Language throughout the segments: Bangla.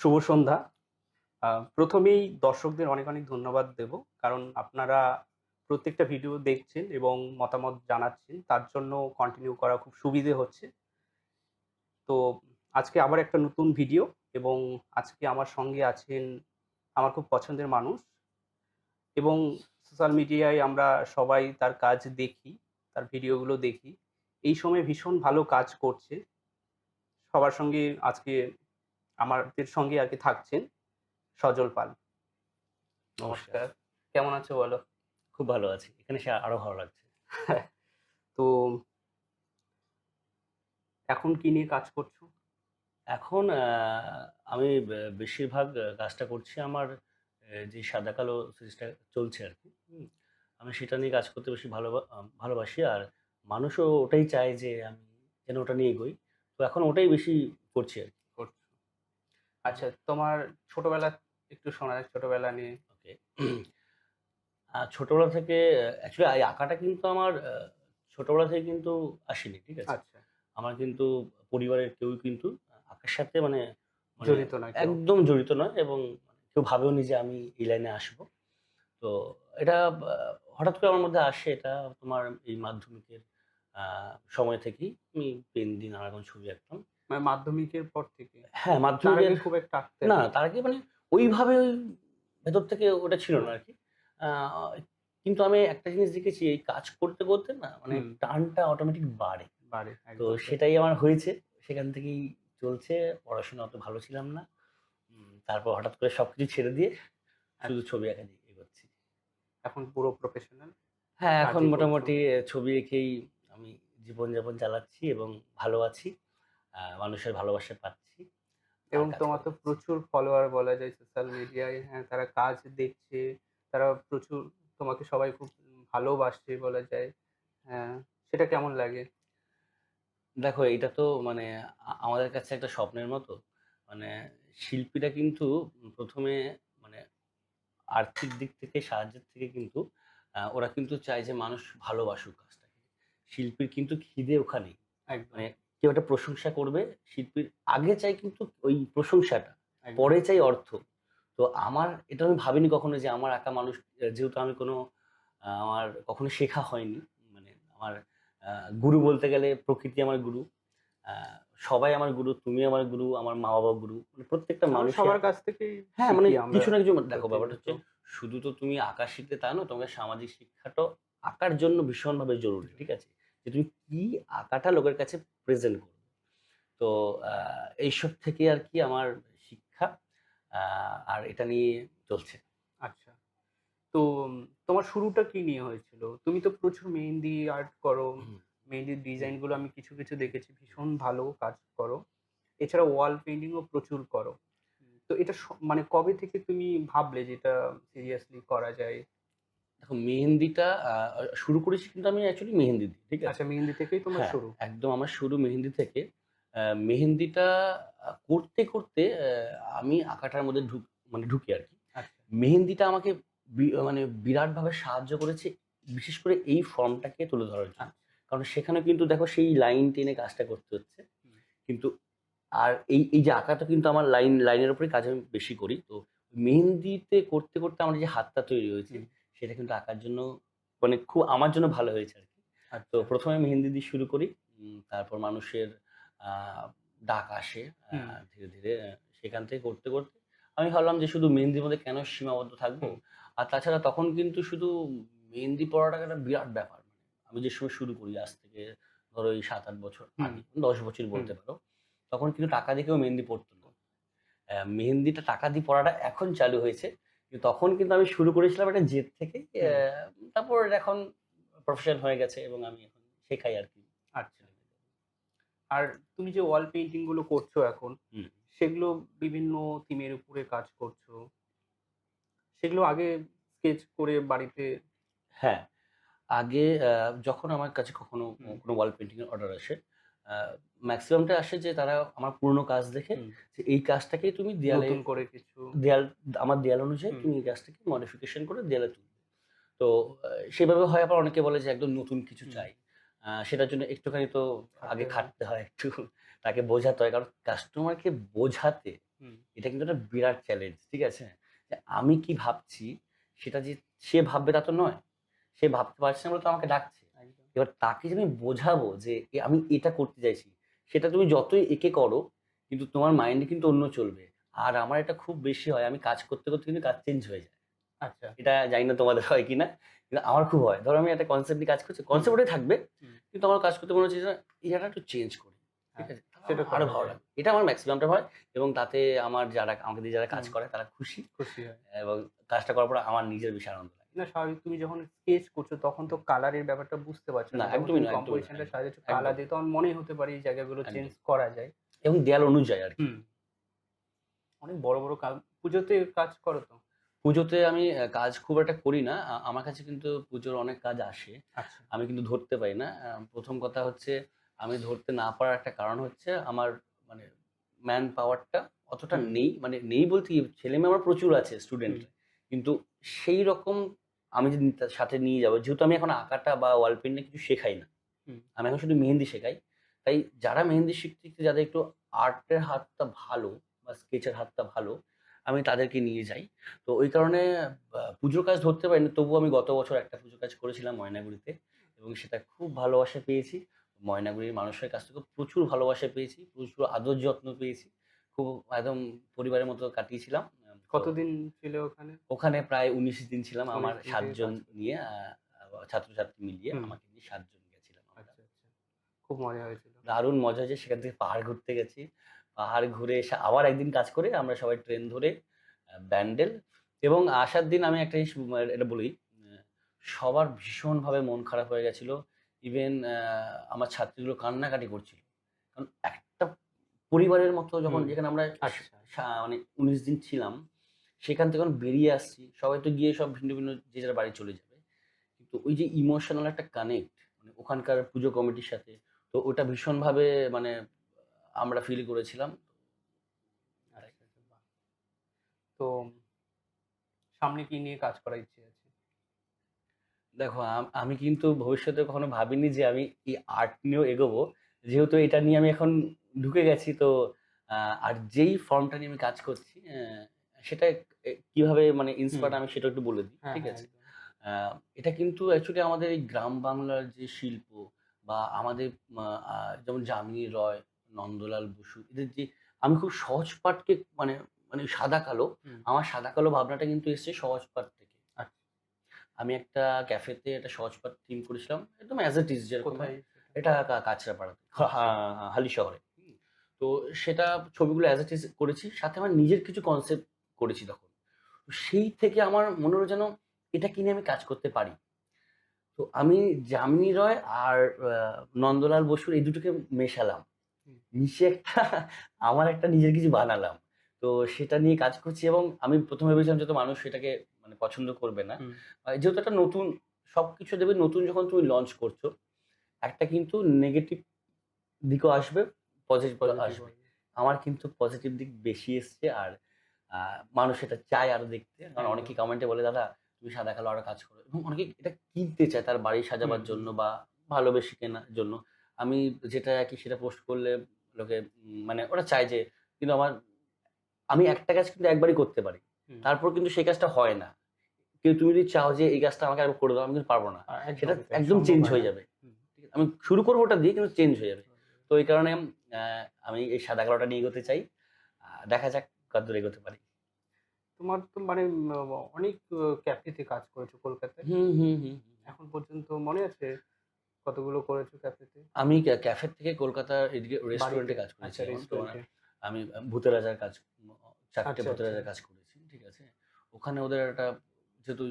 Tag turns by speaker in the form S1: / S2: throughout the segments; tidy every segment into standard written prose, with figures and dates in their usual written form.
S1: শুভ সন্ধ্যা। প্রথমেই দর্শকদের অনেক, অনেক ধন্যবাদ দেব। কারণ আপনারা প্রত্যেকটা ভিডিও দেখছেন এবং মতামত জানাচ্ছেন। তার জন্য কন্টিনিউ করা খুব সুবিধে হচ্ছে। তো আজকে আবার একটা নতুন ভিডিও এবং আজকে আমার সঙ্গে আছেন আমার খুব পছন্দের মানুষ এবং সোশ্যাল মিডিয়ায় আমরা সবাই তার কাজ দেখি, তার ভিডিওগুলো দেখি। এই সময় ভীষণ ভালো কাজ করছে। সবার সঙ্গে আজকে আমাদের সঙ্গে আরকি থাকছেন সজল পাল।
S2: নমস্কার।
S1: নমস্কার। কেমন আছো বলো?
S2: খুব ভালো আছি। এখানে এসে আরো ভালো লাগছে।
S1: তো এখন কি নিয়ে কাজ করছো?
S2: এখন আমি বেশিরভাগ কাজটা করছি আমার যে সাদা কালো সিরিজটা চলছে আরকি। আমি সেটা নিয়ে কাজ করতে বেশি ভালোবাসি। আর মানুষও ওটাই চায় যে আমি যেন ওটা নিয়ে এগোই। তো এখন ওটাই বেশি করছি আরকি।
S1: করছো। আচ্ছা তোমার ছোটবেলা একটু শোনা যাক ছোটবেলা নিয়ে।
S2: ওকে। ছোটবেলা থেকে অ্যাকচুয়ালি এই আঁকাটা কিন্তু আমার ছোটবেলা থেকে কিন্তু আসেনি। ঠিক আছে?
S1: আচ্ছা,
S2: আমার কিন্তু পরিবারের কেউই কিন্তু আঁকার সাথে মানে মানে
S1: জড়িত না কেউ।
S2: একদম জড়িত নয় এবং কেউ ভাবেওনি যে আমি এই লাইনে আসবো। তো এটা হঠাৎ করে আমার মধ্যে আসে এটা তোমার এই মাধ্যমিকের আ সময় থেকেই আমি পেন দিয়ে নানা রকম ছবি আঁকতাম।
S1: মানে মাধ্যমিকের পর থেকে?
S2: হ্যাঁ,
S1: তার
S2: মাধ্যমিকের
S1: আগে খুব একটা আঁকতে
S2: না,
S1: না?
S2: তার আগে মানে ওইভাবে ওই ভেতর থেকে ওটা ছিল না
S1: হুম,
S2: আরকি। আ কিন্তু আমি একটা জিনিস দেখেছি এই কাজ করতে, করতে না মানে
S1: হুম,
S2: টানটা অটোমেটিক বাড়ে।
S1: বাড়ে
S2: তো
S1: একদম তাই।
S2: সেটাই আমার হয়েছে। সেখান থেকেই চলছে। পড়াশোনা অত ভালো ছিলাম না। তারপর হঠাৎ করে সবকিছু ছেড়ে দিয়ে শুধু
S1: আচ্ছা,
S2: ছবি আঁকা দিয়ে এগোচ্ছি।
S1: এখন পুরো প্রফেশনাল
S2: হ্যাঁ, এখন
S1: কাজই করছো।
S2: মোটামুটি ছবি এঁকেই আমি জীবনযাপন চালাচ্ছি এবং ভালো আছি। মানুষের ভালোবাসা পাচ্ছি। আর
S1: এবং
S2: কাজ
S1: তোমার
S2: করে
S1: তো
S2: যাচ্ছি।
S1: প্রচুর ফলোয়ার বলা যায় সোশ্যাল মিডিয়ায়। হ্যাঁ, তারা কাজ দেখছে। তারা প্রচুর তোমাকে সবাই খুব ভালোবাসে বলা যায়। হ্যাঁ, সেটা কেমন লাগে?
S2: দেখো এইটা তো মানে আমাদের কাছে একটা স্বপ্নের মতো। মানে শিল্পীরা কিন্তু ১ম এ মানে আর্থিক দিক থেকে সাহায্যের থেকে কিন্তু ওরা কিন্তু চায় যে মানুষ ভালোবাসুক কাজটাকে। শিল্পীর কিন্তু খিদে ওখানেই।
S1: একদম,
S2: মানে কেউ একটা প্রশংসা করবে, শিল্পীর আগে চাই কিন্তু ওই প্রশংসাটা,
S1: একদম।
S2: পরে চাই অর্থ। তো আমার এটা আমি ভাবিনি কখনো যে আমার আঁকা মানুষ যেহেতু আমি কোনো আমার কখনো শেখা হয়নি। মানে আমার আ গুরু বলতে গেলে প্রকৃতি আমার গুরু। আ সবাই আমার গুরু, তুমি আমার গুরু, আমার মা-বাবা গুরু। মানে প্রত্যেকটা
S1: আমরা
S2: মানুষই
S1: সবার কাছ থেকেই
S2: হ্যাঁ, মানে
S1: শিখি আমরা
S2: কিছু না কিছু দেখো ব্যাপারটা
S1: প্রতিনিয়ত।
S2: হচ্ছে শুধু তো তুমি আঁকা শিখলে তা না, তোমাকে সামাজিক শিক্ষাটাও আঁকার জন্য ভীষণভাবে জরুরি। ঠিক আছে? যে তুমি কি আঁকাটা লোকের কাছে প্রেজেন্ট করবে। তো আ এইসব থেকে আরকি আমার শিক্ষা। আ আর এটা নিয়ে চলছে।
S1: আচ্ছা। তো তোমার শুরুটা কি নিয়ে হয়েছিল? তুমি তো প্রচুর মেহেন্দি আর্ট করো।
S2: হুম,
S1: মেহেন্দির
S2: হুম।
S1: ডিজাইন গুলো আমি কিছু, কিছু দেখেছি। ভীষণ ভালো কাজ করো। এছাড়া ওয়াল পেইন্টিং ও প্রচুর করো। তো এটা মানে কবে থেকে তুমি ভাবলে যে এটা সিরিয়াসলি করা যায়?
S2: দেখো মেহেন্দিটা শুরু করেছি কিন্তু আমি অ্যাকচুয়ালি মেহেন্দি দিয়ে। ঠিক আছে?
S1: আচ্ছা মেহেন্দি থেকেই তোমার
S2: হ্যাঁ,
S1: শুরু।
S2: একদম আমার শুরু মেহেন্দি থেকে। মেহেন্দিটা করতে, করতে আমি আঁকাটার মধ্যে মানে ঢুকি আরকি।
S1: আচ্ছা।
S2: মেহেন্দিটা আমাকে মানে বিরাটভাবে সাহায্য করেছে, বিশেষ করে এই ফর্মটাকে তুলে ধরার জন্য।
S1: আচ্ছা।
S2: কারণ সেখানে কিন্তু দেখো সেই লাইন টেনে কাজটা করতে হচ্ছে।
S1: হুম,
S2: কিন্তু আর এই যে আঁকাটা কিন্তু আমার লাইনের উপরেই কাজ আমি বেশি করি। তো মেহেন্দিতে করতে, করতে আমার যে হাতটা তৈরি হয়েছে,
S1: হুম।
S2: সেটা কিন্তু আঁকার জন্য মানে খুব আমার জন্য ভালো হয়েছে আরকি। তো
S1: আচ্ছা।
S2: ১ম এ মেহেন্দি দিয়ে শুরু করি। তারপর মানুষের আ ডাক আসে
S1: হুম,
S2: ধীরে, ধীরে সেখান থেকে করতে, করতে আমি ভাবলাম যে শুধু মেহেন্দির মধ্যে কেন সীমাবদ্ধ থাকবো?
S1: হুম,
S2: আর তাছাড়া তখন কিন্তু শুধু মেহেন্দি পড়াটা একটা বিরাট ব্যাপার। আমি যে সময় শুরু করি আজ থেকে ধরো এই ৭-৮ বছর
S1: হুম,
S2: আগে, ১০ বছরই
S1: হুম।
S2: বলতে পারো। তখন কিন্তু টাকা দিয়ে কেউ মেহেন্দি পড়তো না। মেহেন্দিটা টাকা দিয়ে পড়াটা এখন চালু হয়েছে। কিন্তু তখন কিন্তু আমি শুরু করেছিলাম একটা জেদ থেকে।
S1: হুম,
S2: তারপর এখন প্রফেশন হয়ে গেছে এবং আমি এখন শেখাই আরকি
S1: আচ্ছা।
S2: ছেলেমেয়েদের।
S1: আর তুমি যে ওয়াল পেইন্টিং গুলো করছো এখন,
S2: হুম।
S1: সেগুলো বিভিন্ন থিমের উপরে কাজ করছো। সেগুলো আগে স্কেচ করে বাড়িতে
S2: হ্যাঁ, আগে যখন আমার কাছে কখনো
S1: হুম,
S2: কোনো ওয়াল পেইন্টিং এর অর্ডার আসে, আ মেক্সিমামটা আসে যে তারা আমার পুরনো কাজ দেখে
S1: হুম।
S2: যে এই কাজটাকেই তুমি দেয়ালে
S1: নতুন করে কিছু
S2: দেয়াল আমার দেয়াল অনুযায়ী
S1: হুম,
S2: তুমি এই কাজটাকে মডিফিকেশন করে দেয়ালে তুলবে। তো সেভাবে হয় আবার অনেকে বলে যে একদম নতুন কিছু
S1: হুম।
S2: চাই। সেটার জন্য একটুখানি তো
S1: খাটতে
S2: আগে
S1: হয়।
S2: খাটতে হয় একটু তাকে বোঝাতে হয়। কারণ কাস্টমারকে বোঝাতে
S1: হুম,
S2: এটা কিন্তু একটা বিরাট চ্যালেঞ্জ, ঠিক আছে? যে আমি কি ভাবছি সেটা যে সে ভাববে তা তো নয়। সে ভাবতে পারছে না বলে তো আমাকে ডাকছে।
S1: একদম।
S2: এবার তাকে যে আমি বোঝাবো যে আমি এটা করতে চাইছি, সেটা তুমি যতই এঁকে করো কিন্তু তোমার মাইন্ডে কিন্তু অন্য চলবে। আর আমার এটা খুব বেশি হয়। আমি কাজ করতে, করতে কিন্তু কাজ চেঞ্জ হয়ে যায়।
S1: আচ্ছা।
S2: এটা জানি না তোমাদের হয় কিনা? কিন্তু আমার খুব হয়। ধরো আমি একটা কনসেপ্ট নিয়ে কাজ করছি।
S1: হুম,
S2: কনসেপ্ট ওটাই থাকবে।
S1: হুম।
S2: কিন্তু আমার কাজ করতে মনে হচ্ছে যে এই জায়গাটা একটু চেঞ্জ করি। ঠিক
S1: হ্যাঁ,
S2: আছে? তাহলে
S1: সেটা
S2: আমার আরো
S1: করা
S2: ভালো
S1: যায়।
S2: লাগে। এটা আমার মেক্সিমাম টা হয় এবং তাতে আমার যারা আমাকে দিয়ে যারা কাজ
S1: হুম,
S2: করে তারা খুশি
S1: খুশি হয়।
S2: এবং কাজটা করার পর আমার নিজের বেশি আনন্দ লাগে।
S1: না স্বাভাবিক তুমি যখন স্কেচ করছো তখন তো কালারের ব্যাপারটা বুঝতে পারছো
S2: না,
S1: না। যখন
S2: একদমই
S1: তুমি
S2: না, একদমই না,
S1: কম্পোজিশনটা
S2: একদম,
S1: সাজাচ্ছ কালার
S2: একদম,
S1: দিয়ে তখন মনেই হতে পারে এই জায়গাগুলো চেঞ্জ
S2: একদম।
S1: করা যায়।
S2: এবং দেয়াল অনুযায়ী আরকি।
S1: হুম, অনেক বড়, বড় পুজোতে কাজ করো তো?
S2: পুজোতে আমি কাজ খুব একটা করি না। আমার কাছে কিন্তু পুজোর অনেক কাজ আসে।
S1: আচ্ছা।
S2: আমি কিন্তু ধরতে পারি না। ১ম কথা হচ্ছে আমি ধরতে না পারার একটা কারণ হচ্ছে আমার মানে ম্যান পাওয়ারটা অতটা
S1: হুম,
S2: নেই। মানে নেই বলতে কি ছেলেমেয়ে আমার প্রচুর আছে
S1: হুম,
S2: স্টুডেন্ট। কিন্তু সেইরকম আমি যদি তার সাথে নিয়ে যাবো যেহেতু আমি এখন আঁকাটা বা ওয়াল পেইন্টিং কিছু শেখাই না।
S1: হুম,
S2: আমি এখন শুধু মেহেন্দি শেখাই। তাই যারা মেহেন্দি শিখতে, শিখতে যাদের একটু আর্টের হাতটা ভালো বা স্কেচের হাতটা ভালো, আমি তাদেরকে নিয়ে যাই। তো ওই কারণে পুজোর কাজ ধরতে পারিনি। তবুও আমি গত বছর একটা পুজোর কাজ করেছিলাম ময়নাগুড়িতে এবং সেটা খুব ভালোবাসা পেয়েছি। ময়নাগুড়ির মানুষের কাছ থেকেও প্রচুর ভালোবাসা পেয়েছি, প্রচুর আদর যত্ন পেয়েছি। খুব একদম পরিবারের মতো কাটিয়েছিলাম। তো
S1: কতদিন ছিলে ওখানে?
S2: ওখানে প্রায় ১৯ দিন ছিলাম।
S1: ১৯
S2: আমার
S1: দিন
S2: ৭
S1: থেকে
S2: জন
S1: কাজ করছো।
S2: নিয়ে ছাত্রছাত্রী মিলিয়ে
S1: হুম,
S2: আমাকে নিয়ে ৭ জন গেছিলাম আমরা।
S1: আচ্ছা, আচ্ছা। খুব মজা হয়েছিল।
S2: দারুণ মজা হয়েছে। সেখান থেকে পাহাড় ঘুরতে গেছি। পাহাড় ঘুরে এসে আবার একদিন কাজ করে আমরা সবাই ট্রেন ধরে ব্যান্ডেল এবং আসার দিন আমি একটা জিনিস এটা বলি, সবার ভীষণভাবে মন খারাপ হয়ে গেছিল। ইভেন আমার ছাত্রীগুলো কান্নাকাটি করছিল। কারণ একটা পরিবারের মতো যখন
S1: হুম,
S2: যেখানে আমরা
S1: আচ্ছা।
S2: মানে ১৯ দিন ছিলাম, সেখান থেকে যখন বেরিয়ে আসছি, সবাই তো গিয়ে সব ভিন্ন, ভিন্ন যে যার বাড়ি চলে যাবে। কিন্তু ওই যে ইমোশনাল একটা কানেক্ট মানে ওখানকার পুজো কমিটির সাথে, তো ওটা ভীষণভাবে মানে আমরা ফিল করেছিলাম। তাই।
S1: আচ্ছা, আচ্ছা, বাহ! তো সামনে কি নিয়ে কাজ করার ইচ্ছে আছে?
S2: দেখো আমি কিন্তু ভবিষ্যতে কখনো ভাবিনি যে আমি এই আর্ট নিয়েও এগোবো। যেহেতু এটা নিয়ে আমি এখন ঢুকে গেছি তো আর যেই ফর্মটা নিয়ে আমি কাজ করছি সেটা কিভাবে মানে
S1: হুম,
S2: ইন্সপায়ার্ড আমি সেটা একটু বলে দিই।
S1: হ্যাঁ,
S2: ঠিক
S1: হ্যাঁ,
S2: আছে?
S1: একদম।
S2: আ এটা কিন্তু অ্যাকচুয়ালি আমাদের এই গ্রাম বাংলার যে শিল্প বা আমাদের মা আ যেমন যামিনী রয়, নন্দলাল বসু এদের যে আমি খুব সহজ পাঠকে মানে মানে সাদা কালো,
S1: হুম,
S2: আমার সাদা কালো ভাবনাটা কিন্তু এসছে সহজ পাঠ থেকে।
S1: আচ্ছা।
S2: আমি একটা ক্যাফেতে একটা সহজ পাঠ থিম করেছিলাম। একদম অ্যাজ ইট ইজ যেরকম হয়।
S1: কোথায় সেটা?
S2: এটা কাঁচরাপাড়াতে।
S1: আচ্ছা।
S2: হালি শহরে। তো সেটা ছবিগুলো অ্যাজ ইট ইজ করেছি। সাথে আমার নিজের কিছু কনসেপ্ট করেছি তখন। তো সেই থেকে আমার মনে হলো যেন এটাকে নিয়ে আমি কাজ করতে পারি। তো আমি যামিনী রয় আর আ নন্দলাল বসুর এই দুটোকে মেশালাম।
S1: হুম,
S2: মিশিয়ে একটা আমার একটা নিজের কিছু বানালাম। তো সেটা নিয়ে কাজ করছি এবং আমি ১ম এ ভেবেছিলাম যে হয়তো মানুষ সেটাকে মানে পছন্দ করবে না।
S1: হুম,
S2: যেহেতু একটা নতুন সবকিছু দেখবে নতুন যখন তুমি লঞ্চ করছো, একটা কিন্তু নেগেটিভ দিকও আসবে, পজিটিভ দিকও
S1: পজিটিভ
S2: আসবে।
S1: হবে।
S2: আমার কিন্তু পজিটিভ দিক বেশি এসছে আর আ মানুষ এটা চায় আরো দেখতে। কারণ
S1: একদম।
S2: অনেকেই কমেন্টে বলে, "দাদা তুমি সাদা কালো আরো কাজ করো।" এবং অনেকে এটা কিনতে চায় তার বাড়ি
S1: হুম,
S2: সাজাবার
S1: হুম,
S2: জন্য বা ভালোবেসে কেনার জন্য। আমি যেটা আরকি সেটা পোস্ট করলে লোকে মানে ওরা চায় যে কিন্তু আমি একটা কাজ কিন্তু একবারই করতে পারি।
S1: হুম।
S2: তারপর কিন্তু সেই কাজটা হয় না। তুমি যদি চাও যে এই কাজটা আমাকে আরেকবার করে দাও, আমি কিন্তু পারব না। সেটা
S1: একদমই তাই।
S2: একদম
S1: সম্ভব
S2: চেঞ্জ
S1: হয় না।
S2: হয়ে যাবে।
S1: হুম।
S2: ঠিক আছে? আমি শুরু করব ওটা দিয়ে কিন্তু চেঞ্জ হয়ে যাবে। তো এই কারণে আ আমি এই সাদা কালোটা নিয়ে এগোতে চাই। দেখা যাক কতদূর এগোতে পারি।
S1: তোমার তো মানে অনেক ক্যাফেতে কাজ করেছো কলকাতায়।
S2: হুম, হুম, হুম, হুম।
S1: এখন পর্যন্ত মনে আছে কতগুলো করেছো ক্যাফেতে?
S2: আমি ক্যাফে থেকে কলকাতার এদিকে
S1: বাড়িতে?
S2: রেস্টুরেন্টে কাজ করেছি
S1: আচ্ছা
S2: এখন। তোমার
S1: রেস্টুরেন্টে।
S2: আমি ভূতের রাজার কাজ ৪ টে
S1: আচ্ছা,
S2: ভূতের
S1: আচ্ছা।
S2: রাজার কাজ করেছি। ঠিক আছে? ওখানে ওদের একটা যেহেতু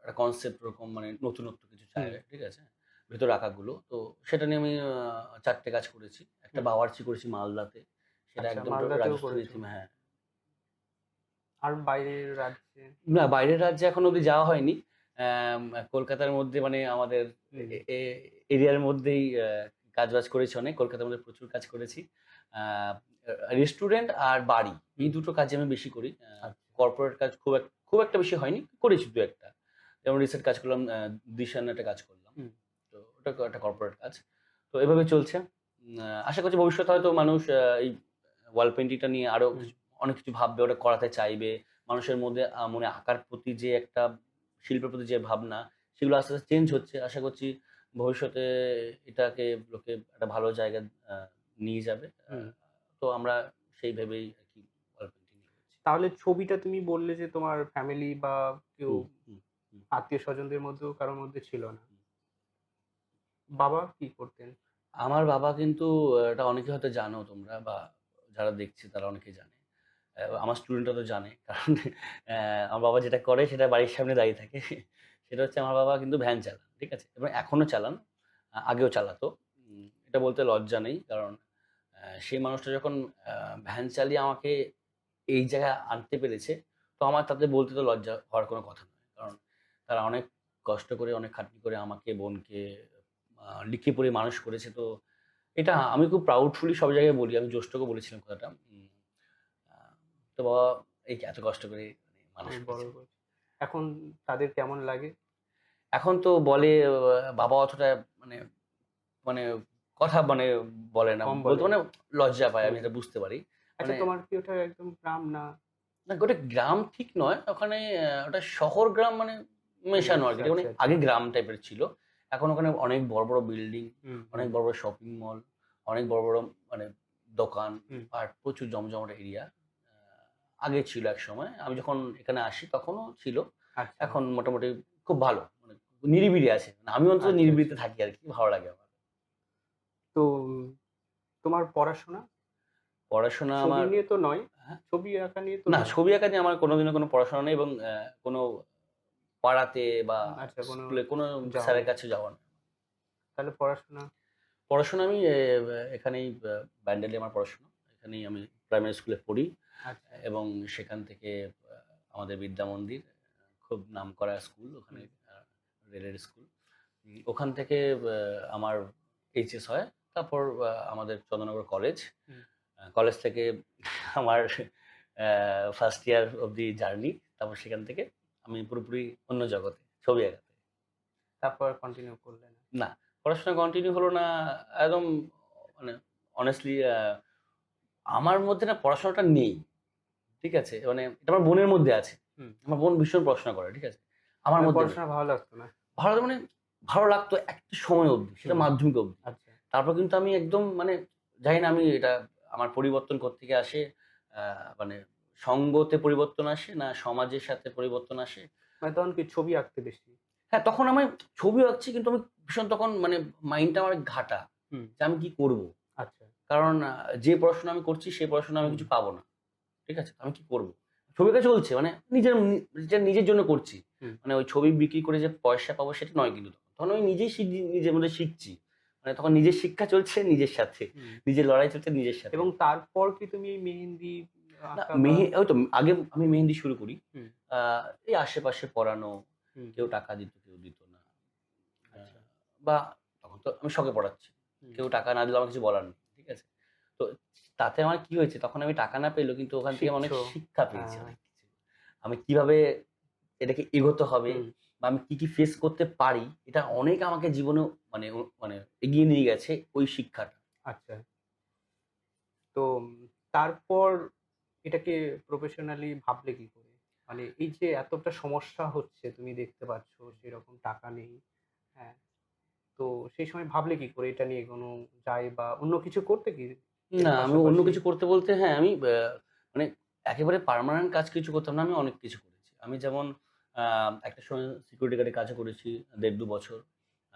S2: একটা কনসেপ্ট ওরকম মানে নতুনত্ব কিছু চায়।
S1: হুম,
S2: ঠিক আছে? ভেতরে আঁকাগুলো। তো সেটা নিয়ে আমি ৪ টে কাজ করেছি। একটা
S1: হুম।
S2: বাওয়ার্চি করেছি মালদাতে। সেটা
S1: আচ্ছা
S2: একদম
S1: মালদাতেও
S2: রাজস্থানী
S1: করেছো।
S2: থিম হ্যাঁ।
S1: আর বাইরের রাজ্যে?
S2: না, বাইরের রাজ্যে এখনো অব্দি যাওয়া হয়নি। কলকাতার মধ্যে মানে আমাদের
S1: হুম,
S2: এ এ এরিয়ার মধ্যেই কাজবাজ করেছি অনেক। কলকাতার মধ্যে প্রচুর কাজ করেছি। আ রেস্টুরেন্ট আর বাড়ি এই
S1: হুম।
S2: দুটো কাজই আমি বেশি করি।
S1: আচ্ছা।
S2: কর্পোরেট কাজ খুব একটা বেশি হয়নি। করেছি ২-১ টা। যেমন রিসেন্ট কাজ করলাম দিশান একটা কাজ করলাম।
S1: হুম,
S2: তো ওটা একটা কর্পোরেট কাজ। তো এভাবে চলছে। আশা করছি ভবিষ্যতে হয়তো মানুষ এই ওয়াল পেইন্টিংটা নিয়ে আরো
S1: হুম।
S2: কিছু অনেক কিছু ভাববে, ওটা করাতে চাইবে। মানুষের মধ্যে মনে আঁকার প্রতি যে একটা শিল্পের প্রতি যে ভাবনা, সেগুলো আস্তে, আস্তে চেঞ্জ হচ্ছে। আশা করছি ভবিষ্যতে এটাকে লোকে একটা ভালো জায়গায় আ নিয়ে যাবে।
S1: হুম।
S2: তো আমরা সেই ভেবেই আরকি ওয়াল পেইন্টিং নিয়ে করছি।
S1: তাহলে ছবিটা তুমি বললে যে তোমার ফ্যামিলি বা কেউ
S2: হুম, হুম, হুম,
S1: আত্মীয়স্বজনদের মধ্যেও কারোর মধ্যে ছিল না।
S2: হুম।
S1: বাবা কি করতেন?
S2: আমার বাবা কিন্তু এটা অনেকে হয়তো জানো তোমরা বা যারা দেখছে তারা অনেকেই জানে। আমার স্টুডেন্টরা তো জানে। কারণ আমার বাবা যেটা করে সেটা বাড়ির সামনে দাঁড়িয়ে থাকে। সেটা হচ্ছে আমার বাবা কিন্তু ভ্যান চালান। ঠিক আছে? এবং এখনো চালান। আগেও চালাতো। এটা বলতে লজ্জা নেই। কারণ সেই মানুষটা যখন আ ভ্যান চালিয়ে আমাকে এই জায়গায় আনতে পেরেছে, তো আমার তাদের বলতে তো লজ্জা হওয়ার কোনো কথা নয়। কারণ তারা অনেক কষ্ট করে, অনেক খাটনি করে আমাকে, বোনকে লিখে পড়ে মানুষ করেছে। তো এটা আমি খুব প্রাউডফুলি সব জায়গায় বলি। আমি জ্যেষ্ঠকে বলেছিলাম কথাটা। আ তো বাবা এই এত কষ্ট করে মানুষ
S1: অনেক বড়
S2: করেছে।
S1: করে। এখন তাদের কেমন লাগে?
S2: এখন তো বলে বাবা অতটা মানে মানে কথা বলে না।
S1: কম
S2: বলতে
S1: বলে?
S2: লজ্জা পায়। আমি
S1: হুম।
S2: এটা বুঝতে পারি।
S1: আচ্ছা
S2: মানে
S1: তোমার কি ওটা একদম গ্রাম না
S2: না ওটা গ্রাম ঠিক নয়। ওখানে ওটা শহর গ্রাম মানে মেশানো
S1: মিক্স?
S2: আরকি। এটা মানে
S1: আচ্ছা, আচ্ছা।
S2: আগে গ্রাম টাইপের ছিল। এখন ওখানে অনেক বড়, বড় বিল্ডিং,
S1: হুম,
S2: অনেক
S1: হুম,
S2: বড়, বড় শপিং মল, অনেক বড়, বড় মানে দোকান
S1: হুম।
S2: আর প্রচুর জমজমাট এরিয়া। আ আগে ছিল একসময়। আমি যখন এখানে আসি তখনও ছিল।
S1: আচ্ছা,
S2: এখন মোটামুটি খুব ভালো। মানে নিরিবিলি আছে। মানে আমি অন্তত
S1: আচ্ছা, আচ্ছা।
S2: নিরিবিলিতে থাকি আরকি। ভালো লাগে আমার।
S1: তো তোমার পড়াশোনা?
S2: পড়াশোনা
S1: ছবি
S2: আমার
S1: নিয়ে তো নয়,
S2: হ্যাঁ?
S1: ছবি আঁকা নিয়ে তো
S2: না
S1: নয়।
S2: ছবি আঁকা নিয়ে আমার কোনদিনও কোনো পড়াশোনা নেই এবং কোনো পাড়াতে বা
S1: আচ্ছা কোনো
S2: স্কুলে কোনো স্যারের
S1: যাওনি।
S2: কাছে যাওয়া না।
S1: তাহলে পড়াশোনা?
S2: পড়াশোনা আমি এখানেই ব্যান্ডেলে আমার পড়াশোনা। এখানেই আমি প্রাইমারি স্কুলে পড়ি
S1: আচ্ছা।
S2: এবং সেখান থেকে আ আমাদের বিদ্যা মন্দির খুব নামকরা স্কুল ওখানে
S1: হুম,
S2: আ রেলের স্কুল। ওখান থেকে আমার এইচএস হয়। তারপর আমাদের চন্দ্রনগর কলেজ।
S1: হুম।
S2: কলেজ থেকে আমার ফার্স্ট ইয়ার অব্দি জার্নি। তারপর সেখান থেকে আমি পুরোপুরি অন্য জগতে, ছবি আঁকাতে।
S1: তারপর কন্টিনিউ করলে না।
S2: না, পড়াশোনা কন্টিনিউ হলো না। একদম মানে honestly আমার মধ্যে না পড়াশোনাটা নেই। ঠিক আছে? মানে এটা আমার বোনের মধ্যে আছে।
S1: হুম।
S2: আমার বোন ভীষণ পড়াশোনা করে। ঠিক আছে? আমার
S1: মানে
S2: মধ্যে নেই।
S1: পড়াশোনা ভালো লাগতো না?
S2: ভালো মানে ভালো লাগতো একটা সময় অবধি। সেটা
S1: হুম।
S2: মাধ্যমিক অবধি।
S1: আচ্ছা।
S2: তারপর কিন্তু আমি একদম মানে জানি না আমি এটা আমার পরিবর্তন কোত্থেকে আসে। আ মানে সঙ্গতে পরিবর্তন আসে না সমাজের সাথে পরিবর্তন আসে।
S1: মানে তখন কি ছবি আঁকতে বেশি?
S2: হ্যাঁ, তখন আমি ছবিও আঁকছি কিন্তু আমি ভীষণ তখন মানে মাইন্ডটা আমার ঘাঁটা।
S1: হুম।
S2: যে আমি কি করব?
S1: আচ্ছা।
S2: কারণ যে পড়াশোনা আমি করছি সেই পড়াশোনা আমি
S1: হুম,
S2: কিছু পাবো না। ঠিক আছে? আমি কি করব? ছবিটা চলছে মানে নিজের জন্য করছি।
S1: হুম,
S2: মানে ওই ছবি বিক্রি করে যে পয়সা পাবো সেটা নয় কিন্তু তখন। তখন আমি নিজেই নিজের মধ্যে শিখছি। মানে তখন নিজের শিক্ষা চলছে নিজের সাথে।
S1: হুম।
S2: নিজের লড়াই চলছে নিজের সাথে।
S1: এবং তারপর কি তুমি এই মেহেন্দি
S2: না
S1: আঁকা বা
S2: ওই তো আগে আমি মেহেন্দি শুরু করি।
S1: হুম,
S2: আ এই আশেপাশে পড়ানো,
S1: হুম,
S2: কেউ টাকা দিত, কেউ দিত না। আ
S1: আচ্ছা।
S2: বা তখন তো আমি শখে পড়াচ্ছি।
S1: হুম,
S2: কেউ টাকা না দিলেও আমার কিছু বলার নেই। ঠিক আছে? তো তাতে আমার কি হয়েছে তখন আমি টাকা না পেলেও কিন্তু ওখান থেকে আমি অনেক
S1: শিখছো।
S2: শিক্ষা পেয়েছি
S1: হ্যাঁ,
S2: অনেক কিছু। আমি কিভাবে এটাকে এগোতে হবে
S1: হুম,
S2: বা আমি কি ফেস করতে পারি এটা অনেক আমাকে জীবনেও মানে এগিয়ে নিয়ে গেছে ওই শিক্ষাটা।
S1: আচ্ছা। তো তারপর এটাকে প্রফেশনালি ভাবলে কি করে? মানে এই যে এতটা সমস্যা হচ্ছে তুমি দেখতে পাচ্ছ, সেরকম টাকা নেই, হ্যাঁ? তো সেই সময় ভাবলে কি করে এটা নিয়ে এগোনো যায় বা অন্য কিছু করতে কি এর
S2: না আমি অন্য
S1: পাশাপাশি?
S2: কিছু করতে বলতে হ্যাঁ, আমি মানে একেবারে পার্মানেন্ট কাজ কিছু করতাম না। আমি অনেক কিছু করেছি। আমি যেমন আ একটা সময় সিকিউরিটি গার্ডের কাজও করেছি ১.৫-২ বছর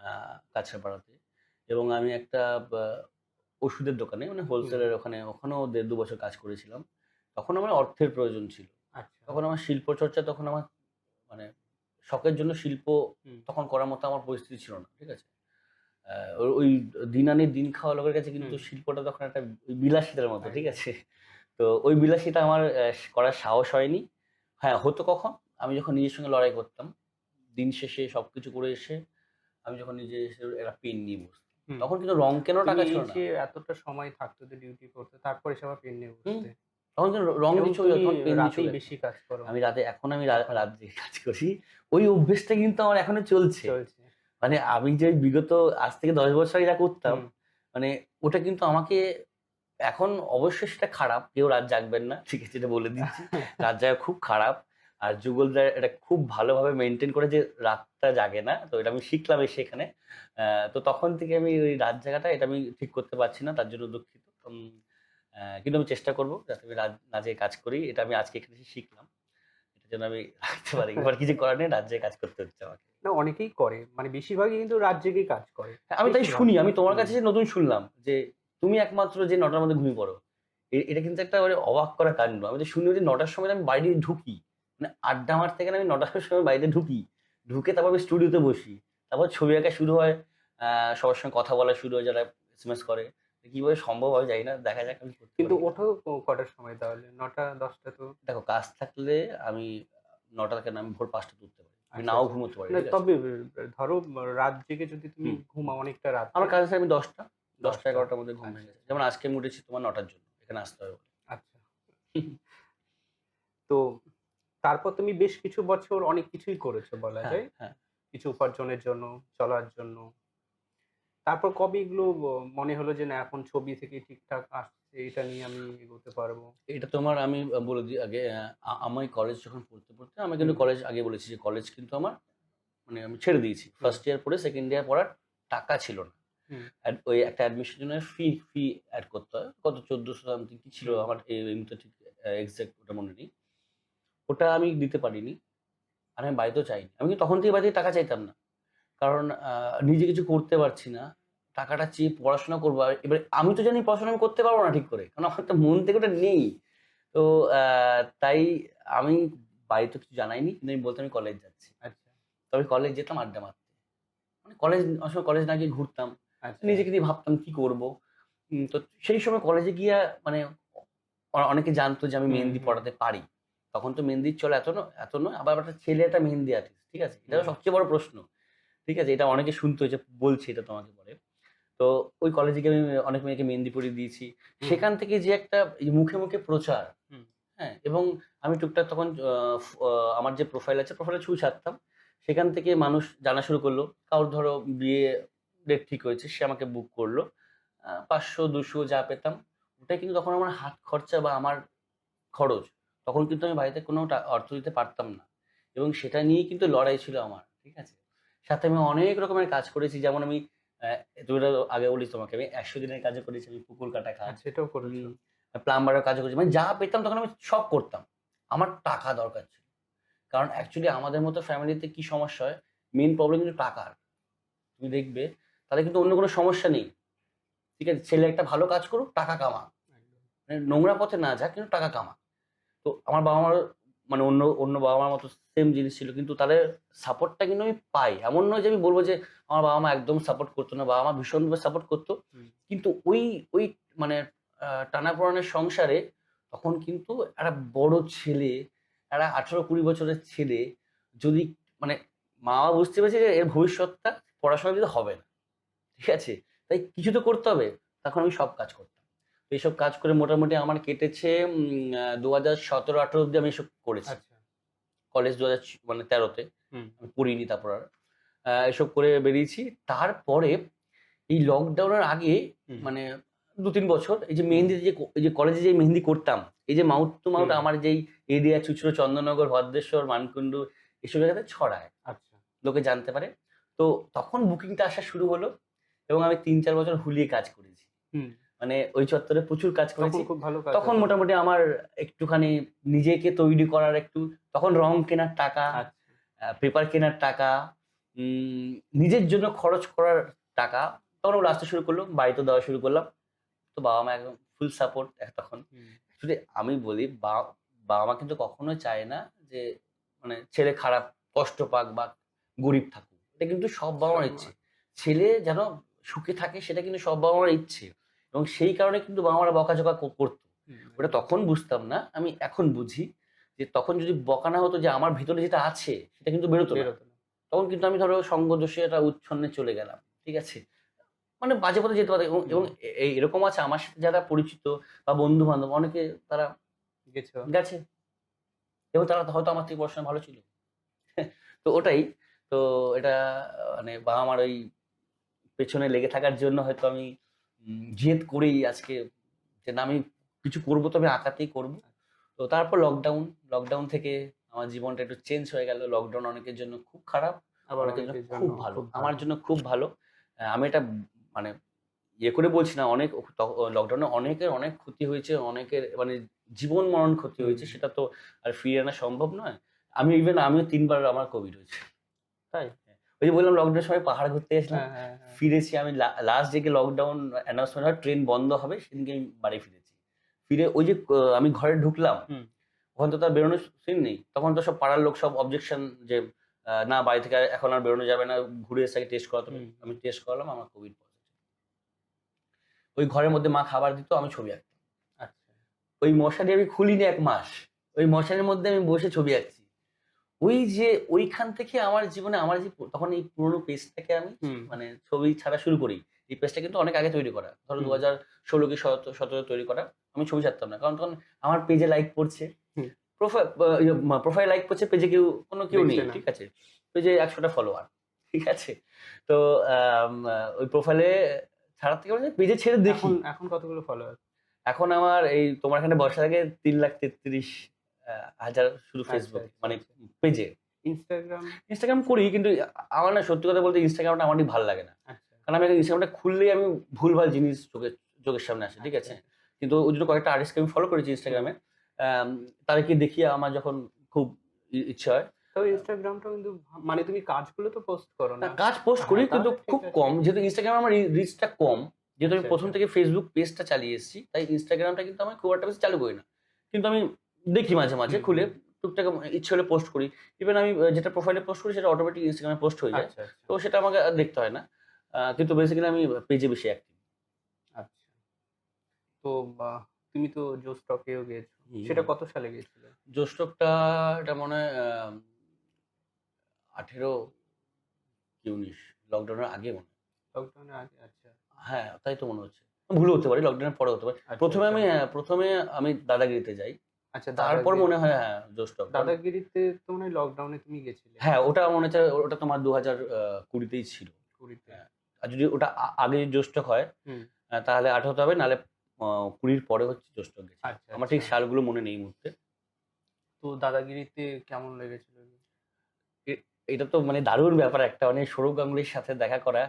S2: আ কাঁচরাপাড়াতে। এবং আমি একটা বা ওষুধের দোকানে মানে
S1: হুম,
S2: হোলসেলের ওখানেও ১.৫-২ বছর কাজ করেছিলাম। তখন আমার অর্থের প্রয়োজন ছিল।
S1: আচ্ছা।
S2: তখন আমার শিল্প চর্চা তখন আমার মানে শখের জন্য শিল্প
S1: হুম,
S2: তখন করার মতো আমার পরিস্থিতি ছিল না। ঠিক আছে? আ ওই দিন আনি দিন খাওয়া লোকের কাছে কিন্তু
S1: হুম,
S2: শিল্পটা তখন একটা ওই বিলাসিতার মতো। ঠিক
S1: একদম।
S2: আছে? তো ওই বিলাসিতা আমার করার সাহস হয়নি। হ্যাঁ, হতো কখন? আমি যখন নিজের সঙ্গে লড়াই করতাম। দিন শেষে সবকিছু করে এসে আমি যখন নিজে এসে একটা পেন নিয়ে বসতাম।
S1: হুম।
S2: তখন কিন্তু রং কেনার
S1: তুমি
S2: টাকা
S1: এই
S2: ছিল না।
S1: যে এতটা সময় থাকতো যে ডিউটি করতে, তারপর এসে আবার পেন নিয়ে
S2: হুম?
S1: বসতে।
S2: তখন কিন্তু রং
S1: এবং
S2: দিয়ে ছবি
S1: তুমি
S2: তখন পেন দিয়ে ছবি
S1: রাতেই
S2: আঁকতাম।
S1: বেশি কাজ করো
S2: আমি রাতে এখন আমি
S1: এখনো
S2: রাত জেগে কাজ করি। ওই অভ্যেসটা কিন্তু আমার এখনো চলছে।
S1: চলছে।
S2: মানে আমি যে বিগত আজ থেকে ১০ বছর আগে যা করতাম,
S1: হুম,
S2: মানে ওটা কিন্তু আমাকে এখন অবশ্যই সেটা খারাপ, কেউ রাত জাগবেন না, ঠিক আছে, এটা বলে দিচ্ছি। রাত জাগা খুব খারাপ। আর যুগলদা এটা খুব ভালোভাবে মেনটেন করে যে রাতটা জাগে না। তো এটা আমি শিখলাম এসে এখানে। তো তখন থেকে আমি ওই রাত জাগাটা এটা আমি ঠিক করতে পারছি না। তার জন্য দুঃখিত। কিন্তু আমি চেষ্টা করব যাতে আমি রাত না জেগে কাজ করি। এটা আমি আজকে এখানে এসে শিখলাম। এটা যেন আমি রাখতে পারি। এবার কিছু করার নেই, রাত জেগে কাজ করতে হচ্ছে আমাকে।
S1: না, অনেকেই করে। মানে বেশিরভাগই কিন্তু রাত জেগেই কাজ করে।
S2: হ্যাঁ, আমি তাই
S1: বেশিরভাগ।
S2: শুনি। আমি তোমার
S1: হুম।
S2: কাছে যে নতুন শুনলাম যে তুমি একমাত্র যে ৯ টার মধ্যে ঘুমিয়ে পড়ো। এটা কিন্তু একটা মানে অবাক করা কাণ্ড। আমি তো শুনি যে ৯ টার সময় আমি বাইরে ঢুকি। মানে আড্ডা মারতে গেলে আমি ৯ টার সময় বাইরে ঢুকি। ঢুকে তারপর আমি স্টুডিওতে বসি। তারপর ছবি আঁকা শুরু হয়। সবার সঙ্গে কথা বলা শুরু হয় যারা এসএমএস করে। কিভাবে সম্ভব হয় জানি না। দেখা যাক আমি করতে
S1: কিন্তু
S2: পারি কিনা।
S1: ওঠো কটার সময় তাহলে? ৯টা ১০টা তো?
S2: দেখো কাজ থাকলে আমি ৯ টা কেন আমি ভোর ৫ টাতে উঠতে পারি। আমি
S1: আচ্ছা,
S2: নাও
S1: আচ্ছা।
S2: ঘুমোতে পারি।
S1: না
S2: ঠিক আছে?
S1: তবে ধরো রাত জেগে যদি তুমি
S2: হুম।
S1: ঘুমাও অনেকটা রাত্রে।
S2: আমার কাজ আছে আমি ১০ টা ১০টা
S1: ১০টা।
S2: ১১ টার মধ্যে ঘুম
S1: আচ্ছা,
S2: ভেঙে যায়।
S1: আচ্ছা।
S2: যেমন আজকে আমি উঠেছি তোমার ৯ টার জন্য। এখানে আসতে হবে বলে।
S1: আচ্ছা। তো তারপর তুমি বেশ কিছু বছর অনেক কিছুই করেছো বলা
S2: হ্যাঁ,
S1: যায়।
S2: হ্যাঁ।
S1: কিছু উপার্জনের জন্য, চলার জন্য। তারপর কবে এগুলো মনে হলো যে না এখন ছবি থেকে ঠিকঠাক আসছে, এটা নিয়ে আমি এগোতে পারবো?
S2: এটা তোমার আমি বলে দিই আগে আমি কলেজ যখন পড়তে আমি কিন্তু
S1: হুম,
S2: কলেজ আগে বলেছি যে কলেজ কিন্তু আমার মানে আমি ছেড়ে দিয়েছি।
S1: হুম,
S2: ফার্স্ট ইয়ার পড়ে সেকেন্ড ইয়ার পড়ার টাকা ছিল না।
S1: হুম,
S2: ওই একটা অ্যাডমিশনের জন্য ফি এড করতে হয়। কত ১৪০০ সামথিং কি ছিল
S1: হুম,
S2: আমার এই মুহূর্তে ঠিক এক্সাক্ট ওটা মনে নেই। ওটা আমি দিতে পারিনি। আর আমি বাড়িতেও চাইনি। আমি কিন্তু তখন থেকে বাড়ি থেকে টাকা চাইতাম না। কারণ নিজে কিছু করতে পারছি না। টাকাটা চেয়ে পড়াশোনা করবো। আর এবারে আমি তো জানি পড়াশোনা আমি করতে পারব না ঠিক করে। কারণ আমার তো মন থেকে ওটা নেই। তো আ তাই আমি বাড়িতে কিছু জানাইনি। কিন্তু আমি বলতাম আমি কলেজ যাচ্ছি।
S1: আচ্ছা,
S2: তবে কলেজ যেতাম আড্ডা মারতে। মানে কলেজ অনেক সময় কলেজ না গিয়ে ঘুরতাম।
S1: আচ্ছা,
S2: নিজেকে নিয়ে ভাবতাম কি করব? তো সেই সময় কলেজে গিয়ে মানে অনেকে জানতো যে আমি
S1: হুম,
S2: মেহেন্দি
S1: হুম,
S2: পড়াতে পারি। তখন তো মেহেন্দির চল এত নয়। আবার একটা ছেলে একটা মেহেন্দি আর্টিস্ট। ঠিক আছে? এটা
S1: হুম,
S2: সবচেয়ে বড় প্রশ্ন। ঠিক আছে? এটা অনেকে শুনতো যে বলছি এটা তোমাকে পরে। তো ওই কলেজে গিয়ে আমি অনেক মেয়েকে মেহেন্দি পরিয়ে দিয়েছি।
S1: হুম,
S2: সেখান থেকে যে একটা এই মুখে প্রচার,
S1: হুম,
S2: হ্যাঁ? এবং আমি টুকটাক তখন আ ফ আ আমার যে প্রোফাইল আছে, প্রোফাইলে ছবি ছাড়তাম। সেখান থেকে মানুষ জানা শুরু করলো। কারোর ধরো বিয়ে ডেট ঠিক হয়েছে, সে আমাকে বুক করলো। ৫০০, ২০০ যা পেতাম, ওটাই কিন্তু তখন আমার হাত খরচা বা আমার খরচ। তখন কিন্তু আমি বাড়িতে কোনো অর্থ দিতে পারতাম না। এবং সেটা নিয়েই কিন্তু লড়াই ছিল আমার। ঠিক আছে? সাথে আমি অনেক রকমের কাজ করেছি। যেমন আমি তুমি তো আগে বলেছি তোমাকে আমি ১০০ দিনের কাজও করেছি। আমি পুকুর কাটা কাজ।
S1: আচ্ছা, এটাও করেছো?
S2: হুম, প্লাম্বারের কাজও করেছি। মানে যা পেতাম তখন আমি সব করতাম। আমার টাকা দরকার ছিল। কারণ অ্যাকচুয়ালি আমাদের মতো ফ্যামিলিতে কি সমস্যা হয়? মেইন প্রবলেম কিন্তু টাকার। তুমি দেখবে তাদের কিন্তু অন্য কোনো সমস্যা নেই। ঠিক আছে? ছেলে একটা ভালো কাজ করুক, টাকা কামাক।
S1: একদম।
S2: মানে নোংরা পথে না যাক কিন্তু টাকা কামাক। তো আমার বাবা-মার মানে অন্য বাবা-মার মতো সেম জিনিস ছিল। কিন্তু তাদের সাপোর্টটা কিন্তু আমি পাই। এমন নয় যে আমি বলব যে আমার বাবা-মা একদম সাপোর্ট করত না। বাবা-মা ভীষণভাবে সাপোর্ট করত।
S1: হুম,
S2: কিন্তু ওই মানে টানাপোড়েনের সংসারে তখন কিন্তু একটা বড় ছেলে, একটা ১৮-২০ বছরের ছেলে যদি মানে মা-বাবা বুঝতে পেরেছে যে এর ভবিষ্যৎটা পড়াশোনা দিয়ে হবে না। ঠিক আছে? তাই কিছু তো করতে হবে। তখন আমি সব কাজ করতাম। তো এইসব কাজ করে মোটামুটি আমার কেটেছে ২০১৭-১৮ অব্দি আমি এসব করেছি।
S1: আচ্ছা,
S2: কলেজ ২০০০ মানে ১৩ তে।
S1: হুম,
S2: আমি পড়িনি তারপর আর। এসব করে বেরিয়েছি। তারপরে এই লকডাউনের আগে
S1: হুম,
S2: মানে ২-৩ বছর এই যে
S1: হুম,
S2: মেহেন্দি যে এই যে কলেজে যে মেহেন্দি করতাম, এই যে মাউথ টু মাউথ
S1: হুম,
S2: আমার যেই এরিয়া চুঁচুড়া, চন্দননগর, ভদ্রেশ্বর, মানকুণ্ডু এসব জায়গাতে ছড়ায়।
S1: আচ্ছা,
S2: লোকে জানতে পারে। তো তখন বুকিংটা আসা শুরু হলো এবং আমি ৩-৪ বছর হুলিয়ে কাজ করেছি।
S1: হুম।
S2: মানে ওই চত্বরে প্রচুর কাজ
S1: তখন
S2: করেছি।
S1: খুব ভালো কাজ
S2: তখন
S1: হতো।
S2: মোটামুটি আমার একটুখানি নিজেকে তৈরি করার একটু তখন রং কেনার টাকা,
S1: আচ্ছা,
S2: পেপার কেনার টাকা, নিজের জন্য খরচ করার টাকা তখন ওগুলো আসতে শুরু করলো। বাড়িতেও দেওয়া শুরু করলাম। তো বাবা-মা একদম ফুল সাপোর্ট তখন।
S1: হুম,
S2: অ্যাকচুয়ালি আমি বলি বাবা-মা কিন্তু কখনোই চায় না যে মানে ছেলে খারাপ কষ্ট পাক বা গরিব থাকুক। এটা কিন্তু সব বাবা-মার
S1: সব
S2: ইচ্ছে। ছেলে যেন সুখে থাকে সেটা কিন্তু সব বাবা-মার ইচ্ছে। এবং সেই কারণে কিন্তু বাবা-মারা বকাঝকা করত।
S1: হুম,
S2: ওটা
S1: একদম
S2: তখন বুঝতাম না। আমি এখন বুঝি যে তখন যদি বকা না হতো যে আমার ভেতরে যেটা আছে সেটা কিন্তু বেরোতো না।
S1: বেরোতো না।
S2: তখন কিন্তু আমি ধরো সঙ্গ দোষে একটা উচ্ছন্নে চলে গেলাম। ঠিক আছে? মানে বাজে পথে যেতে পারে এবং
S1: হুম,
S2: এরকম আছে আমার সাথে যারা পরিচিত বা বন্ধু-বান্ধব অনেকে তারা
S1: গেছো।
S2: গেছে এবং তারা হয়তো আমার থেকে পড়াশোনায় ভালো ছিল। তো ওটাই। তো এটা মানে বাবা-মার ওই পেছনে লেগে থাকার জন্য হয়তো আমি জেদ করেই আজকে যে না আমি কিছু করবো তো আমি আঁকাতেই করবো। তো তারপর লকডাউন থেকে আমার জীবনটা একটু চেঞ্জ হয়ে গেল। লকডাউন অনেকের জন্য খুব খারাপ,
S1: আবার
S2: অনেকের জন্য
S1: অনেকের
S2: খুব
S1: জন্য
S2: ভালো।
S1: খুব
S2: আমার
S1: ভালো।
S2: জন্য খুব ভালো। আমি এটা মানে ইয়ে করে বলছি না, অনেক লকডাউনে অনেকের অনেক ক্ষতি হয়েছে, অনেকের মানে জীবন মরণ ক্ষতি
S1: হুম,
S2: হয়েছে, সেটা তো আর ফিরিয়ে আনা সম্ভব নয়। আমিও ৩ বার আমার কোভিড হয়েছে।
S1: তাই?
S2: ওই যে বললাম লকডাউনের সময় পাহাড় ঘুরতে গেছিলাম।
S1: হ্যাঁ, হ্যাঁ, হ্যাঁ।
S2: ফিরেছি আমি লাস্ট যেদিকে লকডাউন অ্যানাউন্সমেন্ট হয় ট্রেন বন্ধ হবে সেদিনকে আমি বাড়ি ফিরেছি। ফিরে ওই যে আমি ঘরে ঢুকলাম,
S1: হুম,
S2: ওখানে তো তার বেরোনোর সিন নেই। তখন তো সব পাড়ার লোক সব অবজেকশন যে না বাড়ি থেকে এখন আর বেরোনো যাবে না। ঘুরে এসে আগে টেস্ট করাতে হবে।
S1: হুম,
S2: আমি টেস্ট করালাম, আমার কোভিড পজিটিভ। ওই ঘরের মধ্যে মা খাবার দিত, আমি ছবি আঁকতাম।
S1: আচ্ছা।
S2: ওই মশারি আমি খুলিনি ১ মাস। ওই মশারির মধ্যে আমি বসে ছবি আঁকছি। ওই যে ওইখান থেকে আমার জীবনে আমার যে তখন এই পুরোনো পেজটাকে আমি
S1: হুম,
S2: মানে ছবি ছাড়া শুরু করি। এই পেজটা কিন্তু অনেক আগে তৈরি করা। ধরো
S1: হুম,
S2: ২০১৬ কি ১৭ তৈরি করা। আমি ছবি ছাড়তাম না। কারণ তখন আমার পেজে লাইক পড়ছে।
S1: হুম।
S2: প্রোফাইল লাইক করছে, পেজে কেউ নেই।
S1: দেখছে না।
S2: ঠিক আছে? পেজে ১০০ টা ফলোয়ার। ঠিক আছে? তো ওই প্রোফাইলে ছাড়ার থেকে মানে পেজে ছেড়ে দেখি।
S1: এখন কতগুলো ফলোয়ার?
S2: এখন আমার এই তোমার এখানে বসার আগে ৩,৩৩,০০০ হাজার শুধু
S1: আচ্ছা,
S2: ফেসবুকে
S1: আচ্ছা,
S2: মানে
S1: আচ্ছা।
S2: পেজে।
S1: Instagram?
S2: ইনস্টাগ্রাম করি কিন্তু আমার না সত্যি কথা বলতে ইনস্টাগ্রামটা আমার ঠিক ভাল লাগে না।
S1: আচ্ছা,
S2: কারণ আমি ইনস্টাগ্রামটা খুললেই আমি ভুলভাল জিনিস চোখের সামনে আসে। ঠিক
S1: আচ্ছা,
S2: আছে?
S1: আচ্ছা।
S2: কিন্তু ওই জন্য কয়েকটা আর্টিস্টকে আমি ফলো করেছি
S1: হুম।
S2: ইনস্টাগ্রামে। তাদেরকে দেখিয়ে আমার যখন খুব ইচ্ছা হয়।
S1: তবে Instagramটাও কিন্তু মানে তুমি কাজগুলো তো পোস্ট করো
S2: না
S1: না?
S2: কাজ পোস্ট করি
S1: হ্যাঁ,
S2: কিন্তু
S1: তাহলে ঠিক
S2: খুব
S1: আছে।
S2: কম। যেহেতু ইনস্টাগ্রামে আমার রিচটা কম। যেহেতু আমি
S1: আচ্ছা,
S2: ১ম
S1: আচ্ছা।
S2: থেকে Facebook পেজটা চালিয়ে এসেছি। তাই ইনস্টাগ্রামটা কিন্তু আমি খুব একটা বেশি চালু করি না। কিন্তু আমি দেখি মাঝে, মাঝে
S1: হুম,
S2: খুলে
S1: হুম।
S2: টুকটাক ইচ্ছে হলে পোস্ট করি। ইভেন আমি যেটা প্রোফাইলে পোস্ট করি সেটা অটোমেটিক ইনস্টাগ্রামে পোস্ট হয়ে যায়।
S1: আচ্ছা, আচ্ছা,
S2: তো সেটা আমাকে আর দেখতে হয় না। কিন্তু বেসিক্যালি আমি পেজে বেশি অ্যাক্টিভ।
S1: আচ্ছা। তো তুমি তো জোস্টকেও গিয়েছো।
S2: হুম,
S1: সেটা
S2: হুম।
S1: কত সালে গিয়েছিলে?
S2: জোস্টকটা এটা মনে হয় ১৮ কি ১৯ লকডাউনের আগে মনে হয়।
S1: লকডাউনের আগে? আচ্ছা,
S2: হ্যাঁ, তাই তো মনে হচ্ছে। ভুলও হতে পারি, লকডাউনের পরে হতে পারে।
S1: আচ্ছা, আচ্ছা।
S2: ১ম এ আমি দাদাগিরিতে যাই।
S1: আচ্ছা,
S2: তারপর মনে হয় হ্যাঁ, জোস্টক। কারণ
S1: দাদাগিরিতে তো মনে হয় লকডাউনে তুমি গেছিলে
S2: হ্যাঁ, ওটা মনে হচ্ছে ওটা তোমার ২০২০ তেই ছিল।
S1: ২০ তে।
S2: হ্যাঁ। আর যদি ওটা আগে যদি জোস্টক হয়
S1: হুম।
S2: তাহলে ১৮ তে হবে নাহলে ২০ র পরে হচ্ছে জোস্টক গেছিলাম।
S1: আচ্ছা,
S2: আমার ঠিক
S1: আচ্ছা।
S2: সালগুলো মনে নেই এই মুহূর্তে।
S1: তো দাদাগিরিতে কেমন লেগেছিল?
S2: এ এটা তো মানে দারুণ ব্যাপার একটা মানে সৌরভ গাঙ্গুলির সাথে দেখা করা।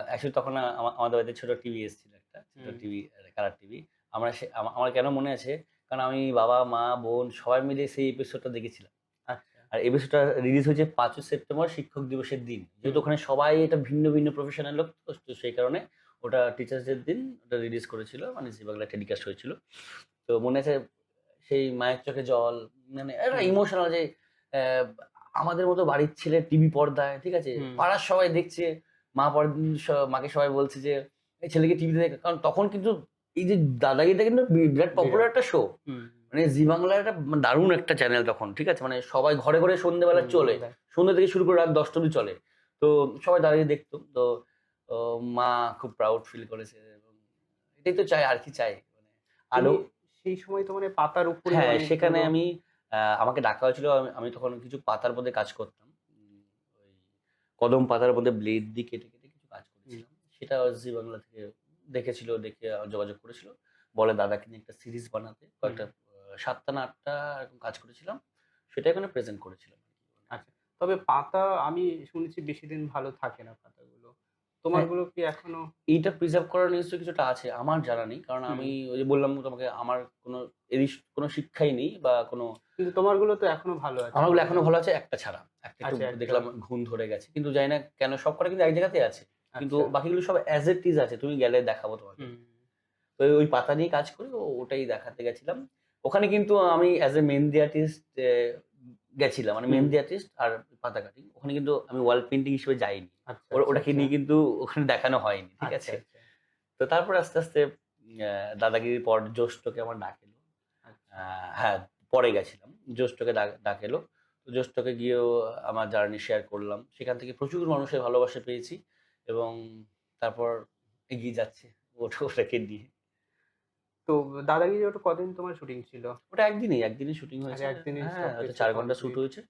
S2: অ্যাকচুয়ালি তখন আমাদের বাড়িতে ছোট টিভি এসেছিল একটা। ছোট
S1: হুম।
S2: TV colour TV. আমরা সে আমার কেন মনে আছে? কারণ আমি বাবা, মা, বোন সবাই মিলে সেই এপিসোডটা দেখেছিলাম।
S1: আচ্ছা।
S2: আর এপিসোডটা রিলিজ হয়েছে ৫ই সেপ্টেম্বর শিক্ষক দিবসের দিন। যেহেতু
S1: হুম।
S2: ওখানে সবাই এটা ভিন্ন, ভিন্ন প্রফেশনের লোক তো সেই কারণে ওটা টিচার্স ডের দিন ওটা রিলিজ করেছিল। মানে জি বাংলায় টেলিকাস্ট হয়েছিল। তো মনে আছে সেই মায়ের চোখে জল মানে একটা
S1: হুম,
S2: ইমোশনাল যে অ্যা আমাদের মতো বাড়ির ছেলে টিভি পর্দায়, ঠিক আছে?
S1: হুম।
S2: পাড়ার সবাই দেখছে। মা পরদিন মাকে সবাই বলছে যে, "এই ছেলেকে টিভিতে দেখ" কারণ তখন কিন্তু এই যে দাদাগিরিটা কিন্তু বিরাট পপুলার
S1: বিরাট।
S2: একটা শো।
S1: হুম,
S2: মানে জি বাংলার একটা দারুণ একটা চ্যানেল তখন। ঠিক আছে? মানে সবাই ঘরে, ঘরে সন্ধ্যেবেলা চলে।
S1: দেখ
S2: সন্ধ্যা থেকে শুরু করে রাত ১০টা অব্দি চলে। তো সবাই দাঁড়িয়ে দেখতো। তো ও মা খুব প্রাউড ফিল করেছে এবং এটাই তো চাই আর কি চাই? মানে
S1: তুমি
S2: আলো
S1: সেই সময় তো মানে পাতার উপরে
S2: হ্যাঁ, সেখানে
S1: অনেকগুলো
S2: আমি আমাকে ডাকা হয়েছিল। আমি আমি তখন কিছু পাতার মধ্যে কাজ করতাম। ওই কদম পাতার মধ্যে ব্লেড দিয়ে কেটে, কেটে কিছু কাজ
S1: হুম,
S2: করেছিলাম। সেটা জি বাংলা থেকে দেখেছিল, দেখে যোগাযোগ করেছিল। বলে দাদাকে নিয়ে একটা সিরিজ বানাতে।
S1: হুম।
S2: কয়েকটা ৭ টা না ৮ টা এরকম কাজ করেছিলাম। সেটা এখানে প্রেজেন্ট করেছিলাম।
S1: আচ্ছা। তবে পাতা আমি শুনেছি বেশিদিন ভালো থাকে না পাতাগুলো।
S2: হ্যাঁ,
S1: তোমারগুলো কি এখনো?
S2: এইটা প্রিজার্ভ করার নিশ্চয়ই কিছুটা আছে। আমার জানা নেই। কারণ
S1: হুম।
S2: আমি ওই যে বললাম তোমাকে আমার কোনো শিক্ষাই নেই বা কোনো
S1: কিন্তু তোমারগুলো তো এখনো ভালো আছে
S2: আমারগুলো এখনো
S1: দেখলাম।
S2: ভালো আছে একটা ছাড়া। একটা একটু
S1: আচ্ছা, একটা।
S2: দেখলাম ঘুণ ধরে গেছে। কিন্তু জানি না কেন সবকটা কিন্তু এক জায়গাতেই আছে। কিন্তু
S1: আচ্ছা।
S2: বাকিগুলো সব অ্যাজ ইট ইজ আছে। তুমি গেলে দেখাবো তোমাকে।
S1: হুম,
S2: তো ওই পাতা নিয়ে কাজ করি ওটাই দেখাতে গেছিলাম। ওখানে কিন্তু আমি অ্যাজ এ মেহেন্দি আর্টিস্ট গেছিলাম। মানে
S1: হুম।
S2: মেহেন্দি আর্টিস্ট আর পাতা কাটিং। ওখানে কিন্তু আমি ওয়াল পেইন্টিং হিসেবে যাইনি।
S1: আচ্ছা, আচ্ছা,
S2: ওটাকে
S1: আচ্ছা।
S2: নিয়ে কিন্তু ওখানে দেখানো হয়নি। ঠিক
S1: আচ্ছা,
S2: আছে?
S1: আচ্ছা,
S2: তো তারপরে আস্তে, আস্তে দাদাগিরির পর জ্যৈষ্ঠকে আমার ডাক এলো।
S1: আচ্ছা।
S2: আ হ্যাঁ, পরে গেছিলাম। জ্যৈষ্ঠকে ডাক এলো। তো জ্যৈষ্ঠকে গিয়েও আমার জার্নি শেয়ার করলাম। সেখান থেকে প্রচুর মানুষের ভালোবাসা পেয়েছি এবং তারপর এগিয়ে যাচ্ছে ওটাকে নিয়ে।
S1: তো দাদাগিরি ওটা কদিন তোমার শুটিং ছিল?
S2: ওটা একদিনই শুটিং
S1: আর
S2: হয়েছে।
S1: একদিনেই
S2: হ্যাঁ, হয়তো
S1: সবকিছু
S2: ৪ ঘন্টা শুট
S1: কমপ্লিট।
S2: হয়েছে।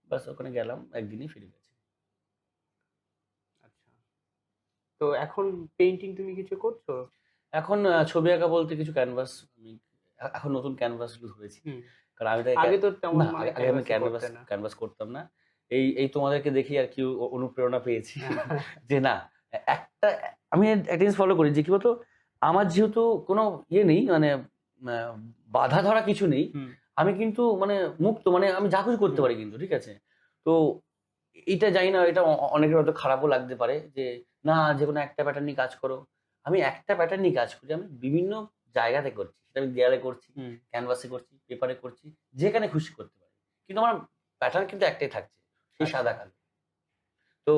S2: ব্যাস ওখানে গেলাম, একদিনেই ফিরে গেছি।
S1: আচ্ছা। তো এখন পেইন্টিং তুমি কিছু করছো?
S2: এখন ছবি আঁকা বলতে কিছু ক্যানভাস আমি এখন নতুন ক্যানভাস গুলো ধরেছি।
S1: হুম।
S2: কারণ আমি তো
S1: আগে তো তেমন
S2: না
S1: মানে
S2: আগে আমি
S1: ক্যানভাসই
S2: ক্যানভাস
S1: করতে না।
S2: ক্যানভাস করতাম না। এই তোমাদেরকে দেখি আর কি অনুপ্রেরণা পেয়েছি যে না একটা আমি একটা জিনিস ফলো করি যে কি বলতো আমার যেহেতু কোনো ইয়ে নেই মানে আ বাঁধা ধরা কিছু নেই।
S1: হুম,
S2: আমি কিন্তু মানে মুক্ত মানে আমি যা খুশি করতে
S1: হুম।
S2: পারি কিন্তু ঠিক আছে? তো এইটা জানি না এটা অনেকের হয়তো খারাপও লাগতে পারে যে না যেকোনো একটা প্যাটার্ন নিয়ে কাজ করো। আমি একটা প্যাটার্ন নিয়ে কাজ করি। আমি বিভিন্ন জায়গাতে করছি। সেটা আমি দেয়ালে করছি,
S1: হুম।
S2: ক্যানভাসে করছি, পেপারে করছি। যেখানে খুশি করতে পারি। কিন্তু আমার প্যাটার্ন কিন্তু একটাই থাকছে। সেই
S1: আচ্ছা।
S2: সাদা কালো। তো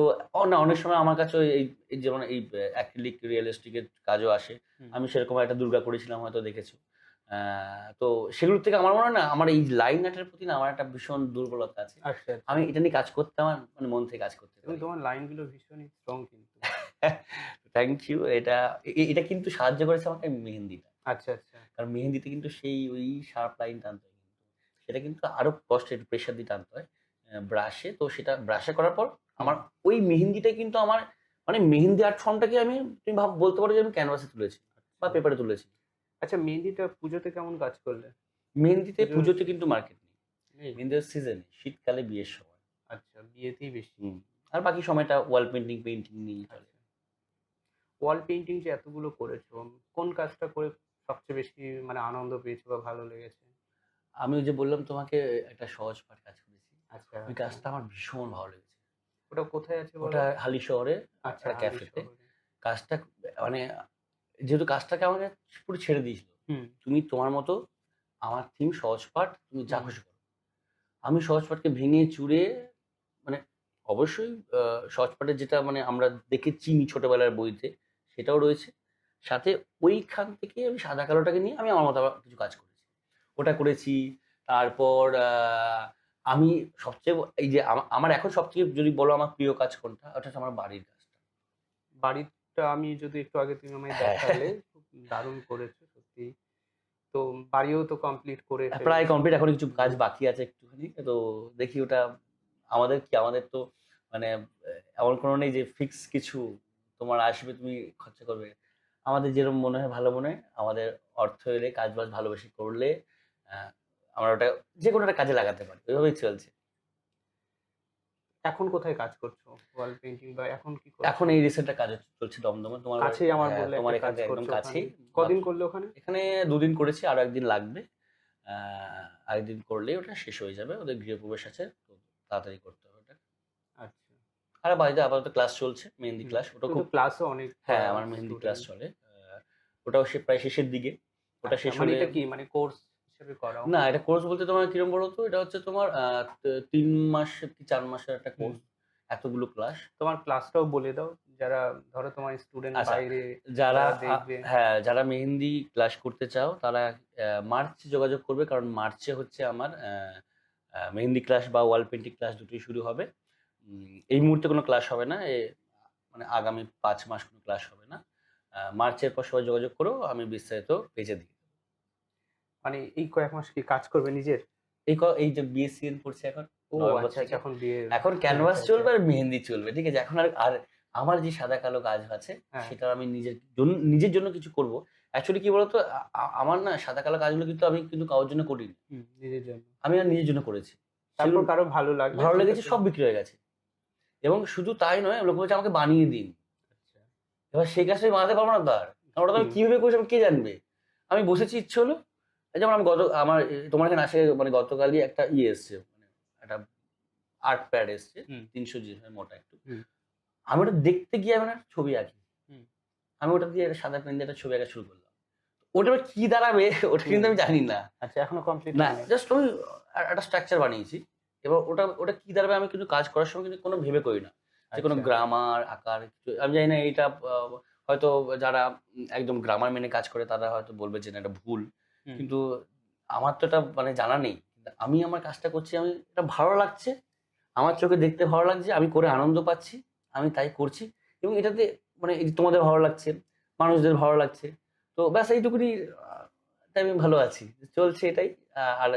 S2: না অনেক সময় আমার কাছেও এই যেমন এই অ্যাক্রিলিক রিয়ালিস্টিক এর কাজও আসে।
S1: হুম।
S2: আমি সেরকম একটা দুর্গা করেছিলাম হয়তো দেখেছো। আ তো সেগুলোর থেকে আমার মনে হয় না আমার এই লাইন আর্টের প্রতি না আমার একটা ভীষণ দুর্বলতা আছে।
S1: আচ্ছা, আচ্ছা।
S2: আমি এটা নিয়ে কাজ করতে আমার মানে মন থেকে কাজ করতে
S1: এবং
S2: পারি।
S1: তোমার লাইনগুলো ভীষণই স্ট্রং কিন্তু।
S2: Thank you. এটা কিন্তু সাহায্য করেছে আমাকে মেহেন্দিটা।
S1: আচ্ছা, আচ্ছা।
S2: কারণ মেহেন্দিতে কিন্তু সেই ওই শার্প লাইন টানতে হয় কিন্তু। সেটা কিন্তু আরো কষ্টের একটু প্রেশার দিয়ে টানতে হয়। ব্রাশে তো সেটা ব্রাশে করার পর
S1: হুম।
S2: আমার ওই মেহেন্দিটাই কিন্তু আমার মানে মেহেন্দি আর্ট ফর্মটাকে আমি তুমি বলতে পারো যে আমি ক্যানভাসে তুলেছি বা
S1: আচ্ছা।
S2: পেপারে তুলেছি।
S1: আচ্ছা, মেহেন্দিটা পুজোতে কেমন কাজ করলে?
S2: মেহেন্দিতে
S1: পুজোর
S2: পুজোতে কিন্তু মার্কেট নেই।
S1: নেই?
S2: মেহেন্দির সিজনে শীতকালে বিয়ের সময়।
S1: আচ্ছা, বিয়েতেই বেশি।
S2: হুম। আর বাকি সময়টা ওয়াল পেইন্টিং নিয়েই চলে।
S1: আচ্ছা। ওয়াল পেইন্টিং যে এতগুলো করেছো, কোন কাজটা করে সবচেয়ে বেশি মানে আনন্দ পেয়েছো বা ভালো লেগেছে?
S2: আমি ওই যে বললাম তোমাকে একটা সহজ পাঠ কাজ করেছি।
S1: আচ্ছা,
S2: ওই
S1: হ্যাঁ।
S2: কাজটা আমার ভীষণ ভালো লেগেছে।
S1: ওটা কোথায় আছে বলো?
S2: ওটা হালিশহরে
S1: আচ্ছা,
S2: একটা
S1: হালি
S2: ক্যাফেতে।
S1: শহরে।
S2: কাজটা মানে যেহেতু কাজটাকে আমাকে পুরো ছেড়ে দিয়েছিল।
S1: হুম,
S2: তুমি তোমার মতো আমার থিম সহজ পাঠ, তুমি যা
S1: হুম।
S2: খুশি করো। আমি সহজ পাঠকে ভেঙে চুরে মানে অবশ্যই সহজ পাঠের যেটা মানে আমরা দেখে চিনি ছোটবেলার বইতে সেটাও রয়েছে। সাথে ওইখান থেকে আমি সাদা কালোটাকে নিয়ে আমি আমার মতো আবার কিছু কাজ করেছি। ওটা করেছি। তারপর আমি সবচেয়ে এই যে আমার এখন সবথেকে যদি বলো আমার প্রিয় কাজ কোনটা? ওটা হচ্ছে আমার বাড়ির কাজটা।
S1: বাড়িটা আমি যদি একটু আগে তুমি আমায়
S2: হ্যাঁ,
S1: দেখালে, খুব দারুণ করেছো সত্যিই। তো বাড়িও তো কমপ্লিট করে
S2: প্রায়
S1: ফেলেছো।
S2: কমপ্লিট এখন কিছু কাজ
S1: হুম,
S2: বাকি আছে একটুখানি। তো দেখি ওটা আমাদের তো মানে এমন কোনো নেই যে ফিক্স কিছু তোমার আসবে তুমি খরচা করবে। আমাদের যেরকম মনে হয় ভালো মনে হয়, আমাদের অর্থ এলে কাজ-বাজ ভালোবেসে করলে আ আমরা ওটা যেকোনো একটা কাজে লাগাতে পারি। ওইভাবেই চলছে।
S1: এখন কোথায় কাজ করছো? ওয়াল পেইন্টিং বা এখন কি
S2: এখন
S1: করছো?
S2: এই রিসেন্ট একটা কাজ চলছে দমদমে। তোমার বাড়ি
S1: কাছেই আমার
S2: হ্যাঁ,
S1: বললে
S2: তোমার
S1: একটা
S2: এখান
S1: কাজ
S2: থেকে একদম
S1: করছো ওখানে।
S2: কাছেই।
S1: কদিন
S2: মাত্র
S1: করলে ওখানে?
S2: এখানে ২ দিন করেছি, আরো ১ দিন লাগবে। আ আরেকদিন করলেই ওটা শেষ হয়ে যাবে। ওদের গৃহপ্রবেশ আছে। তো তাড়াতাড়ি করতে হবে ওটা।
S1: আচ্ছা।
S2: আর বাড়িতে আপাতত ক্লাস চলছে, মেহেন্দি
S1: হুম।
S2: ক্লাস। ওটা
S1: তুমি তো
S2: খুব
S1: ক্লাসও অনেক
S2: হ্যাঁ, আমার মেহেন্দি ক্লাস
S1: স্টুডেন্ট।
S2: চলে। ওটাও প্রায় শেষের দিকে। ওটা
S1: আচ্ছা,
S2: শেষ
S1: মানে
S2: হলে
S1: এটা কি মানে কোর্স হিসেবে করাও?
S2: না এটা কোর্স বলতে তোমার কিরম বলো তো? এটা হচ্ছে তোমার ৩ মাসের কি ৪ মাসের একটা
S1: হুম।
S2: কোর্স। এতগুলো ক্লাস।
S1: তোমার ক্লাসটাও বলে দাও। যারা ধরো তোমার স্টুডেন্ট
S2: আচ্ছা,
S1: বাইরে
S2: যারা
S1: যারা দেখবে।
S2: হ্যাঁ, যারা মেহেন্দি ক্লাস করতে চাও তারা মার্চে যোগাযোগ করবে। কারণ মার্চে হচ্ছে আমার মেহেন্দি ক্লাস বা ওয়াল পেইন্টিং ক্লাস দুটোই শুরু হবে। এই মুহূর্তে কোনো ক্লাস হবে না। মানে আগামী ৫ মাস কোনো ক্লাস হবে না। মার্চের পর সবাই যোগাযোগ করো। আমি বিস্তারিত পেজে দিয়ে দেব।
S1: মানে এই কয়েক মাস কি কাজ করবে নিজের?
S2: এই যে বিএসসিএন পড়ছি এখন
S1: ও
S2: নভেম্বর
S1: আচ্ছা,
S2: থেকে।
S1: আচ্ছা, এখন বিয়ের।
S2: এখন
S1: আচ্ছা,
S2: ক্যানভাস
S1: আচ্ছা।
S2: চলবে আর মেহেন্দি চলবে। ঠিক আছে? এখন আর আমার যে সাদা কালো কাজ আছে
S1: হ্যাঁ।
S2: সেটা আমি নিজের জন্য কিছু করব। অ্যাকচুয়ালি কি বলতো? আমার না সাদা কালো কাজগুলো কিন্তু আমি কিন্তু কারোর জন্য করিনি।
S1: হুম, নিজের জন্য।
S2: আমি আমার নিজের জন্য করেছি।
S1: তারপর
S2: সেগুলো
S1: কারো ভালো লাগলে
S2: ভালো
S1: সেটা
S2: লেগেছে
S1: তুমি।
S2: সব বিক্রি হয়ে গেছে। এবং শুধু তাই নয় লোকে বলছে আমাকে বানিয়ে দিন।
S1: আচ্ছা।
S2: এবার সেই কাজটা আমি বানাতে পারব না তো আর। কারণ ওটা তো আমি
S1: হুম।
S2: কিভাবে করেছি কে জানবে? আমি বসেছি ইচ্ছে হলো। এই যেমন আমি আমার তোমার এখানে আসে মানে গতকালই একটা এসছে। মানে একটা আর্ট প্যাড এসছে।
S1: হুম,
S2: ৩০০ জি মোটা একটু।
S1: হুম,
S2: আমি ওটা দেখতে গিয়ে আমি একটা ছবি আঁকি।
S1: হুম,
S2: আমি ওটা দিয়ে একটা সাদা পেন দিয়ে একটা ছবি আঁকা শুরু করলাম। ওটা এবার কি দাঁড়াবে ওটা
S1: হুম।
S2: কিন্তু আমি জানি না।
S1: আচ্ছা, এখনো কমপ্লিট
S2: না
S1: হয়নি?
S2: জাস্ট আমি একটা স্ট্রাকচার বানিয়েছি। এবার ওটা ওটা কি দাঁড়াবে আমি কিন্তু কাজ করার সময় কিন্তু কোনো ভেবে করি না। যে কোনো
S1: আচ্ছা।
S2: গ্রামার, আকার কিছু আমি জানি না এইটা হয়তো যারা একদম গ্রামার মেনে কাজ করে তারা হয়তো বলবে যে না এটা ভুল।
S1: হুম।
S2: কিন্তু আমার তো এটা মানে জানা নেই। আমি আমার কাজটা করছি আমি এটা ভালো লাগছে। আমার চোখে দেখতে ভালো লাগছে, আমি করে আনন্দ পাচ্ছি। আমি তাই করছি এবং এটাতে মানে এই যে তোমাদের ভালো লাগছে, মানুষদের ভালো লাগছে। তো ব্যাস এইটুকুনি আ তাই আমি ভালো আছি। চলছে এটাই। আর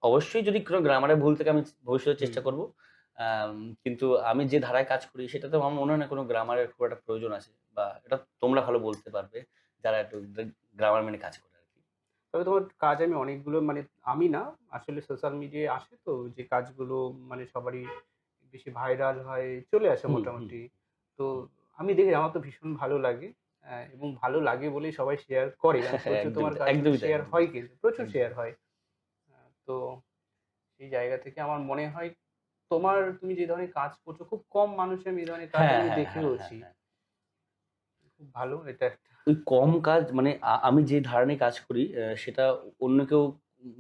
S2: অবশ্যই যদি কোনো গ্রামারে ভুল থেকে আমি ভবিষ্যতে
S1: হুম।
S2: চেষ্টা করব। আম কিন্তু আমি যে ধারায় কাজ করি সেটাতে আমার মনে হয় না কোনো গ্রামারের খুব একটা প্রয়োজন আছে বা এটা তোমরা ভালো বলতে পারবে যারা একটু গ্রামার মেনে কাজ করে আর কি।
S1: তবে তোমার কাজ আমি অনেকগুলো মানে আমি না আসলে সোশ্যাল মিডিয়ায় আসে তো যে কাজগুলো মানে সবারই বেশি ভাইরাল হয় চলে আসে
S2: হুম, হুম,
S1: মোটামুটি। তো আমি দেখি আমার তো ভীষণ ভালো লাগে। এবং ভালো লাগে বলেই সবাই শেয়ার করে। কারণ প্রচুর
S2: একদমই
S1: তোমার
S2: তাই,
S1: কাজগুলো
S2: একদমই তাই,
S1: শেয়ার
S2: একদমই
S1: হয়
S2: তাই,
S1: কিন্তু প্রচুর
S2: একদমই
S1: শেয়ার
S2: তাই।
S1: হয়। তো সেই জায়গা থেকে আমার মনে হয় তোমার তুমি যে ধরনের কাজ করছো খুব কম মানুষের আমি এই ধরনের কাজ
S2: হ্যাঁ,
S1: আমি
S2: হ্যাঁ, হ্যাঁ, হ্যাঁ,
S1: দেখেওছি।
S2: হ্যাঁ।
S1: খুব ভালো এটা একটা।
S2: ওই কম কাজ মানে আমি যে ধারণায় কাজ করি সেটা অন্য কেউ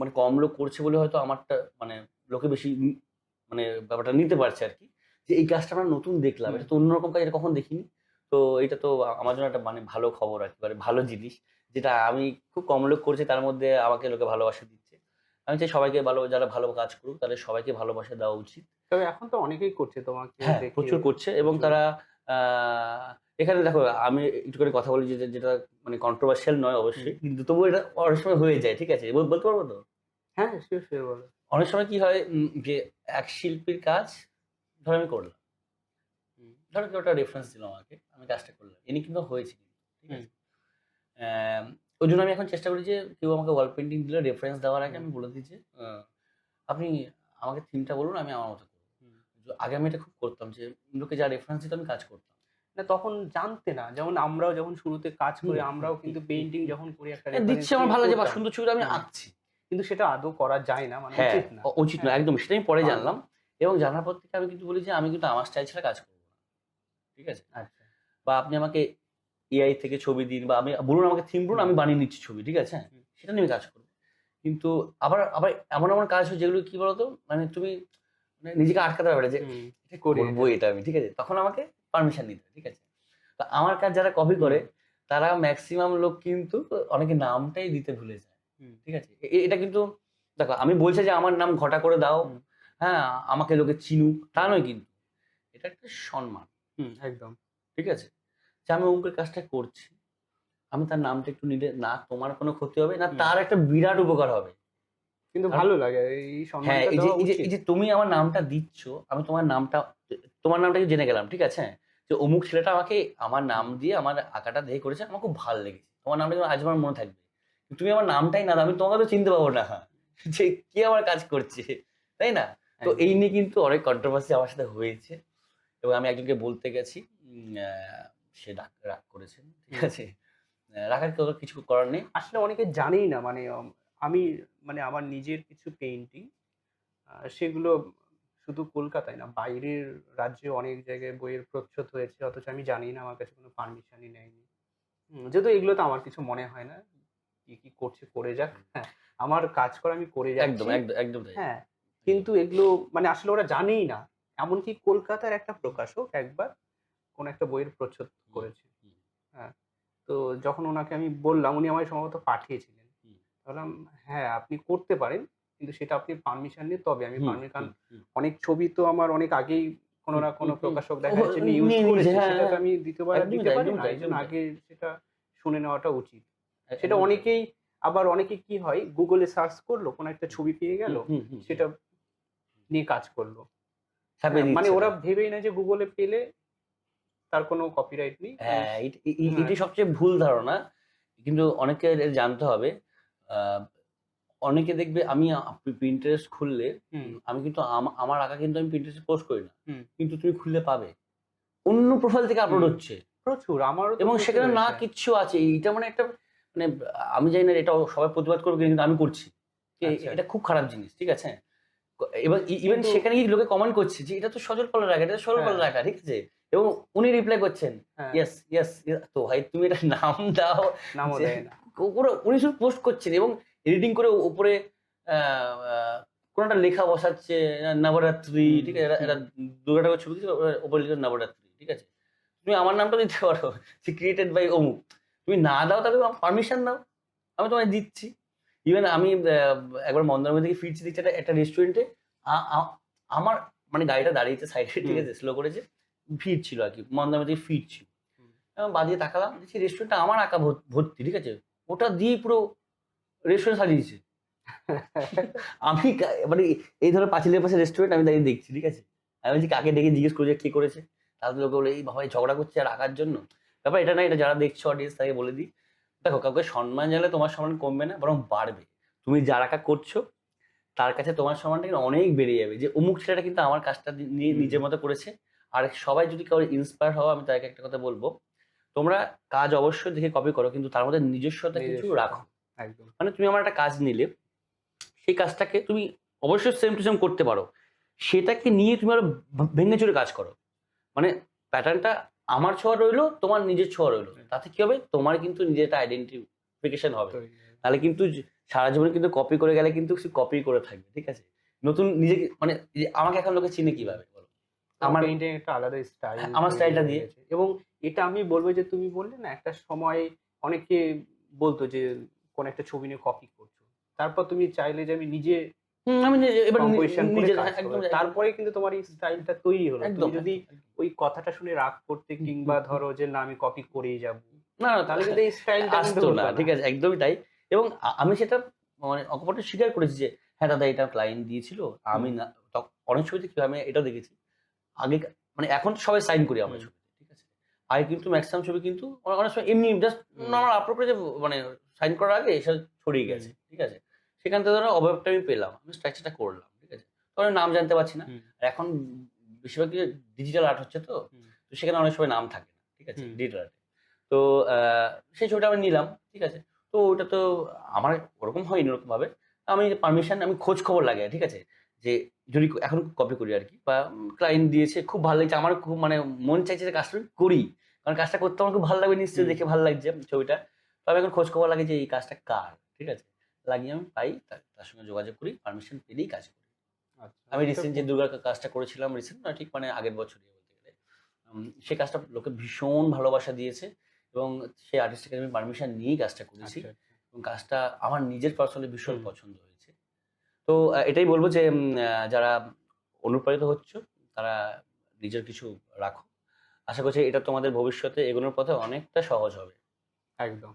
S2: মানে কম লোক করছে বলে হয়তো আমারটা মানে লোকে বেশি মানে ব্যাপারটা নিতে পারছে আরকি। যে এই কাজটা আমরা নতুন দেখলাম।
S1: হুম,
S2: এটা তো অন্যরকম কাজ, এটা কখনো দেখিনি। তো এটা তো আমার জন্য একটা মানে ভালো খবর একেবারে ভালো জিনিস। যেটা আমি খুব কম লোক করছি তার মধ্যে আমাকে লোকে ভালোবাসা দিচ্ছে। আমি চাই সবাইকে যারা ভালো কাজ করুক তাদের সবাইকে ভালোবাসা দেওয়া উচিত।
S1: তবে এখন তো অনেকেই করছে তোমাকে
S2: হ্যাঁ,
S1: দেখে
S2: প্রচুর করছে এবং
S1: প্রচুর।
S2: তারা আ এখানে দেখো আমি একটু করে কথা বলি যেটা মানে কন্ট্রোভার্সিয়াল নয়
S1: হুম।
S2: অবশ্যই। কিন্তু তবুও এটা অনেক সময় হয়ে যায়। ঠিক আছে? বলতে পারবো তো?
S1: হ্যাঁ, শিওর, শিওর বলো।
S2: অনেক সময় কি হয় যে এক শিল্পীর কাজ ধরো আমি করলাম।
S1: হুম,
S2: ধরো কেউ একটা রেফারেন্স দিল আমাকে। আমি কাজটা করলাম। এ নিয়ে কিন্তু হয়েছে কিন্তু। ঠিক
S1: হুম,
S2: আছে? ওইজন্য আমি এখন চেষ্টা করি যে কেউ আমাকে ওয়াল পেইন্টিং দিলে রেফারেন্স দেওয়ার আগে
S1: হুম,
S2: আমি বলে দিই যে আপনি আমাকে থিমটা বলুন আমি আমার মতো করব।
S1: হুম।
S2: আগে আমি এটা খুব করতাম যে লোকে যা রেফারেন্স দিত আমি কাজ করতাম।
S1: না তখন জানতে না। যেমন আমরাও যখন শুরুতে কাজ
S2: হুম,
S1: করি
S2: হুম,
S1: আমরাও
S2: হুম,
S1: কিন্তু
S2: হুম,
S1: পেইন্টিং
S2: হুম।
S1: যখন করি একটা
S2: দিচ্ছে
S1: রেফারেন্স
S2: আমার
S1: নিয়ে
S2: ভালো লাগছে বা
S1: করতাম।
S2: সুন্দর ছবিটা আমি
S1: হুম।
S2: আঁকছি।
S1: কিন্তু সেটা আদৌ করা যায় না মানে
S2: হ্যাঁ,
S1: উচিত না।
S2: উচিত নয়
S1: হ্যাঁ,
S2: একদম। সেটা আমি পরে
S1: কারণ
S2: জানলাম এবং জানার পর থেকে আমি কিন্তু বলি যে আমি কিন্তু আমার স্টাইল ছাড়া কাজ করব না। ঠিক আছে?
S1: আচ্ছা।
S2: বা আপনি আমাকে এআই থেকে ছবি দিন বা আমি বলুন আমাকে থিম বলুন
S1: হুম,
S2: আমি বানিয়ে নিচ্ছি ছবি। ঠিক আছে?
S1: হুম,
S2: সেটা নিয়ে আমি কাজ করব। কিন্তু আবার আবার এমন কাজ হয় যেগুলো কি বলতো? মানে তুমি মানে নিজেকে আটকাতে পারবে না যে
S1: হুম।
S2: এটা
S1: করি
S2: করব
S1: এটা।
S2: এটা আমি। ঠিক আছে? তখন আমাকে পারমিশন নিতে হয়। ঠিক আছে? তো আমার কাজ যারা কপি
S1: হুম,
S2: করে তারা মেক্সিমাম লোক কিন্তু অনেকে নামটাই দিতে ভুলে যায়।
S1: হুম,
S2: ঠিক আছে? এটা কিন্তু দেখো আমি বলছি যে আমার নাম ঘটা করে দাও।
S1: হুম,
S2: হ্যাঁ? আমাকে লোকে চিনুক তা
S1: হুম,
S2: নয় কিন্তু। এটা একটা সম্মান।
S1: হুম, একদম।
S2: ঠিক আছে? যে আমি অমুকের কাজটা করছি। আমি তার নামটা একটু নিলে না তোমার কোনো ক্ষতি হবে, না
S1: হুম।
S2: তার একটা বিরাট উপকার হবে।
S1: কিন্তু
S2: কারণ
S1: ভালো লাগে। এই
S2: হ্যাঁ,
S1: সম্মানটা
S2: এই যে
S1: দেওয়া
S2: এই যে
S1: উচিত।
S2: এই যে তুমি আমার নামটা দিচ্ছ, আমি তোমার নামটাকে জেনে গেলাম। ঠিক আছে? যে অমুক ছেলেটা আমাকে আমার নাম
S1: হুম,
S2: দিয়ে আমার আঁকাটা দেখে করেছে। আমার খুব ভাল লেগেছে। তোমার নামটা কিন্তু আজীবন মনে থাকবে। তুমি আমার নামটাই না দাও, আমি তোমাকে তো চিনতে পাবো না। যে কে আমার কাজ করছে। তাই না? তো এই
S1: একদম।
S2: নিয়ে কিন্তু অনেক কন্ট্রোভার্সি আমার সাথে হয়েছে এবং আমি একজনকে বলতে গেছি। সে রাগ করেছেন। ঠিক
S1: হুম।
S2: আছে? রাখার তো কিছু করার নেই।
S1: আসলে অনেকে জানেই না মানে আমি মানে আমার নিজের কিছু পেইন্টিং সেগুলো শুধু কলকাতায় না, বাইরের রাজ্যে অনেক জায়গায় বইয়ের প্রচ্ছদ হয়েছে। অথচ আমি জানি না, আমার কাছে কোনো পারমিশনই নেয়নি। যদিও এগুলোতে আমার কিছু মনে হয় না। কি করছে করে যাক। হ্যাঁ, আমার কাজ করা আমি করে
S2: একদম,
S1: যাচ্ছি।
S2: একদম তাই।
S1: হ্যাঁ,
S2: একদম।
S1: কিন্তু এগুলো মানে আসলে ওরা জানেই না। এমনকি কলকাতার একটা প্রকাশক একবার কোনো একটা বইয়ের প্রচ্ছদ
S2: হুম,
S1: করেছে।
S2: হুম,
S1: হ্যাঁ, তো যখন উনাকে আমি বললাম, উনি আমায় সম্ভবত পাঠিয়েছিলেন।
S2: হুম,
S1: বললাম, "হ্যাঁ, আপনি করতে পারেন। কিন্তু সেটা আপনি পারমিশন নিয়ে তবে আমি
S2: হুম,
S1: কারণ
S2: হুম, হুম,
S1: অনেক ছবি তো আমার অনেক আগেই কোনো
S2: হুম,
S1: না কোনো
S2: হুম, হুম।
S1: প্রকাশক দেখা
S2: ওহ
S1: যাচ্ছে নিয়ে ইউজ
S2: নিয়ে নিয়েছে।
S1: করেছে।
S2: হ্যাঁ,
S1: সেটা তো
S2: হ্যাঁ।
S1: আমি ২য় বার আর
S2: একদমই
S1: দিতে
S2: তাই,
S1: পারি
S2: একদমই
S1: না।
S2: তাই,
S1: এজন্য
S2: একদমই তাই।
S1: আগে সেটা শুনে নেওয়াটা উচিত। সেটা
S2: একদমই তাই।
S1: অনেকেই আবার অনেকে কি হয় Google এ সার্চ করলো, কোনো একটা
S2: হুম,
S1: ছবি পেয়ে গেল,
S2: হুম, হুম, হুম, হুম।
S1: সেটা নিয়ে কাজ করলো। হ্যাঁ,
S2: ছাপিয়ে
S1: মানে
S2: দিচ্ছে
S1: ওরা
S2: না।
S1: ভেবেই না যে Google এ পেলে তার কোনো কপিরাইট নেই।
S2: হ্যাঁ,
S1: হ্যাঁ,
S2: এটাই সবচেয়ে ভুল ধারণা। কিন্তু অনেকের জানতে হবে। আ অনেকে দেখবে আমি Pinterest খুললে
S1: হুম,
S2: আমি কিন্তু আমার আঁকা কিন্তু আমি Pinterest এ পোস্ট করি না।
S1: হুম,
S2: কিন্তু তুমি খুললে পাবে। অন্য প্রোফাইল থেকে আপলোড
S1: হুম।
S2: হচ্ছে।
S1: প্রচুর, আমারও তো
S2: এবং
S1: প্রচুর
S2: সেখানে না
S1: হয়েছে।
S2: কিচ্ছু আছে। এইটা মানে একটা মানে আমি জানি না এটা সবাই প্রতিবাদ করবে কিন্তু আমি করছি।
S1: আচ্ছা,
S2: এটা খুব খারাপ জিনিস। ঠিক আছে? এবং ইভেন
S1: কিন্তু
S2: সেখানে গিয়ে লোকে কমেন্ট করছে যে, "এটা তো সজল পালের আঁকা, এটা তো সজল
S1: হ্যাঁ,
S2: পালের আঁকা।" ঠিক আছে? এবং উনি রিপ্লাই করছেন,
S1: হ্যাঁ,
S2: "ইয়েস, ইয়েস, তো ভাই তুমি এটা নাম দাও
S1: নামও
S2: যে"
S1: দেয় না।
S2: উনি শুধু পোস্ট করছেন এবং এডিটিং করে উপরে আ আ কোন একটা লেখা বসাচ্ছে, নবরাত্রি,
S1: হুম,
S2: ঠিক আছে? এরা
S1: হুম,
S2: এরা দুর্গা ঠাকুরের ছবি দিয়েছে, উপরে লিখে নবরাত্রি। ঠিক আছে? তুমি আমার নামটা দিতে পারো যে ক্রিয়েটেড বাই অমুক। তুমি না দাও তাহলে পারমিশন দাও। আমি তোমায় দিচ্ছি। ইভেন আমি একবার মন্দারমণি থেকে ফিরছি দেখছি একটা রেস্টুরেন্টে আ আ আমার মানে গাড়িটা দাঁড়িয়েছে সাইডে ঠিক
S1: হুম,
S2: আছে? স্লো করেছে। ভিড় ছিল আরকি। মন্দারমণি থেকে ফিরছি।
S1: হুম।
S2: আমি বাদিয়ে তাকালাম দেখছি রেস্টুরেন্টটা আমার আঁকা ভর্তি। ঠিক আছে? ওটা দিয়েই পুরো রেস্টুরেন্ট সাজিয়েছে। আমি মানে এই ধরো পাঁচিলের পাশে রেস্টুরেন্ট আমি দাঁড়িয়ে দেখছি। ঠিক আছে? আমি বলছি কাকে ডেকে জিজ্ঞেস করি যে কে করেছে? তাহলে লোকে বলল, "এই বাবা এই ঝগড়া করছে আর আঁকার জন্য।" ব্যাপার এটা না, এটা যারা দেখছে অডিয়েন্স তাকে বলে দিই। দেখো, কাউকে সম্মান জানালে তোমার সম্মান কমবে না, বরং বাড়বে। তুমি যার আঁকা করছো তার কাছে তোমার সম্মানটা কিন্তু অনেক বেড়ে যাবে, যে অমুক ছেলেটা কিন্তু আমার কাজটা নিয়ে
S1: হুম,
S2: নিজের মতো করেছে। আর সবাই যদি কারো ইন্সপায়ার হও, আমি তাকে একটা কথা বলবো, তোমরা কাজ অবশ্যই দেখে কপি করো, কিন্তু তার মধ্যে নিজস্বতা কিছু
S1: নিজস্বতা
S2: রাখো।
S1: একদম।
S2: মানে তুমি আমার একটা কাজ নিলে, সেই কাজটাকে তুমি অবশ্যই সেম টু সেম করতে পারো, সেটাকে নিয়ে তুমি আরো ভেঙে চুরে কাজ করো। মানে প্যাটার্নটা আমার ছোঁয়া রইলো, তোমার নিজের ছোঁয়া রইলো, তাতে কি হবে, তোমার কিন্তু নিজের একটা আইডেন্টিফিকেশন হবে।
S1: তৈরি হয়।
S2: তাহলে কিন্তু সারা জীবন কিন্তু কপি করে গেলে কিন্তু কপি করে থাকবে, ঠিক আছে? নতুন নিজেকে মানে এই যে আমাকে এখন লোকে চিনে কিভাবে বলো?
S1: তোমার
S2: আমার
S1: পেইন্টিং একটা আলাদা স্টাইল
S2: আমার
S1: তৈরি
S2: স্টাইলটা
S1: হয়ে
S2: দিয়ে।
S1: গেছে এবং এটা আমি বলবো যে তুমি বললে না একটা সময় অনেকে বলতো যে কোন একটা ছবি নিয়ে কপি করছো। তারপর তুমি চাইলে যে আমি নিজে
S2: আমি এবার
S1: কম্পোজিশন করে
S2: নিজের,
S1: কাজ
S2: হ্যাঁ,
S1: করো।
S2: একদম একদম
S1: তারপরে কিন্তু তোমার এই স্টাইলটা তৈরি হলো।
S2: একদম
S1: তুমি যদি
S2: একদম একদম।
S1: ওই কথাটা শুনে রাগ করতে কিংবা ধরো যে না আমি কপি করেই যাবো।
S2: না, না,
S1: তাহলে কিন্তু এই স্টাইলটা কিন্তু
S2: আসতো না।
S1: হতো না।
S2: ঠিক আছে? একদমই তাই। এবং আমি সেটা মানে অকপটে স্বীকার করেছি যে, হ্যাঁ, দাদা এটা ক্লায়েন্ট দিয়েছিল। আমি
S1: হুম,
S2: না অনেক ছবিতে কি হয়, আমি এটাও দেখেছি। আগে মানে এখন তো সবাই সাইন করি আমরা
S1: হুম,
S2: ছবিতে। ঠিক আছে? আগে কিন্তু মেক্সিমাম ছবি কিন্তু অনেক সময় এমনি জাস্ট
S1: হুম,
S2: নরমাল আপলোড করে যে মানে সাইন করার আগে এসে ছড়িয়ে
S1: হুম,
S2: গেছে। ঠিক আছে? সেখান থেকে ধরো অবয়বটা আমি পেলাম। আমি স্ট্রাকচারটা করলাম। ঠিক আছে? তখন আমি নাম জানতে পারছি না।
S1: হুম,
S2: আর এখন বেশিরভাগ ডিজিটাল আর্ট হচ্ছে তো।
S1: হুম,
S2: তো সেখানে অনেক সময় নাম থাকে না। ঠিক আছে?
S1: হুম,
S2: ডিজিটাল আর্টে। তো আ সেই ছবিটা আমি নিলাম। ঠিক আছে? তো ওটা তো আমার ওরকম হয়নি ওরকমভাবে। আমি পারমিশন আমি খোঁজ খবর লাগে। ঠিক আছে? যে যদি এখন কপি করি আরকি, বা ক্লায়েন্ট দিয়েছে খুব ভালো লেগেছে। আমার খুব মানে মন চাইছে যে কাজটা আমি করি। কারণ কাজটা করতে আমার খুব ভালো লাগবে, নিশ্চয়ই
S1: হুম।
S2: দেখে ভালো লাগছে ছবিটা। তো আমি এখন খোঁজ খবর লাগে যে এই কাজটা কার। ঠিক আছে? লাগিয়ে আমি পাই, তার সঙ্গে যোগাযোগ করি। পারমিশন পেলেই কাজ করি।
S1: আচ্ছা,
S2: আমি
S1: এটা
S2: রিসেন্ট যে
S1: খুব
S2: দুর্গার কাজটা করেছিলাম, রিসেন্ট না, ঠিক মানে আগের বছরই বলতে গেলে। সেই কাজটা লোকে ভীষণ ভালোবাসা দিয়েছে এবং সেই আর্টিস্টের কাছে আমি পারমিশন নিয়েই কাজটা করেছি।
S1: আচ্ছা, আচ্ছা।
S2: এবং কাজটা আমার নিজের পার্সোনালি ভীষণ
S1: হুম,
S2: পছন্দ হয়েছে। তো এটাই বলব যে যারা অনুপ্রাণিত হচ্ছ, তারা নিজের কিছু রাখো। আশা করছি এটা তোমাদের ভবিষ্যতে এগোনোর পথে অনেকটা সহজ হবে।
S1: একদম।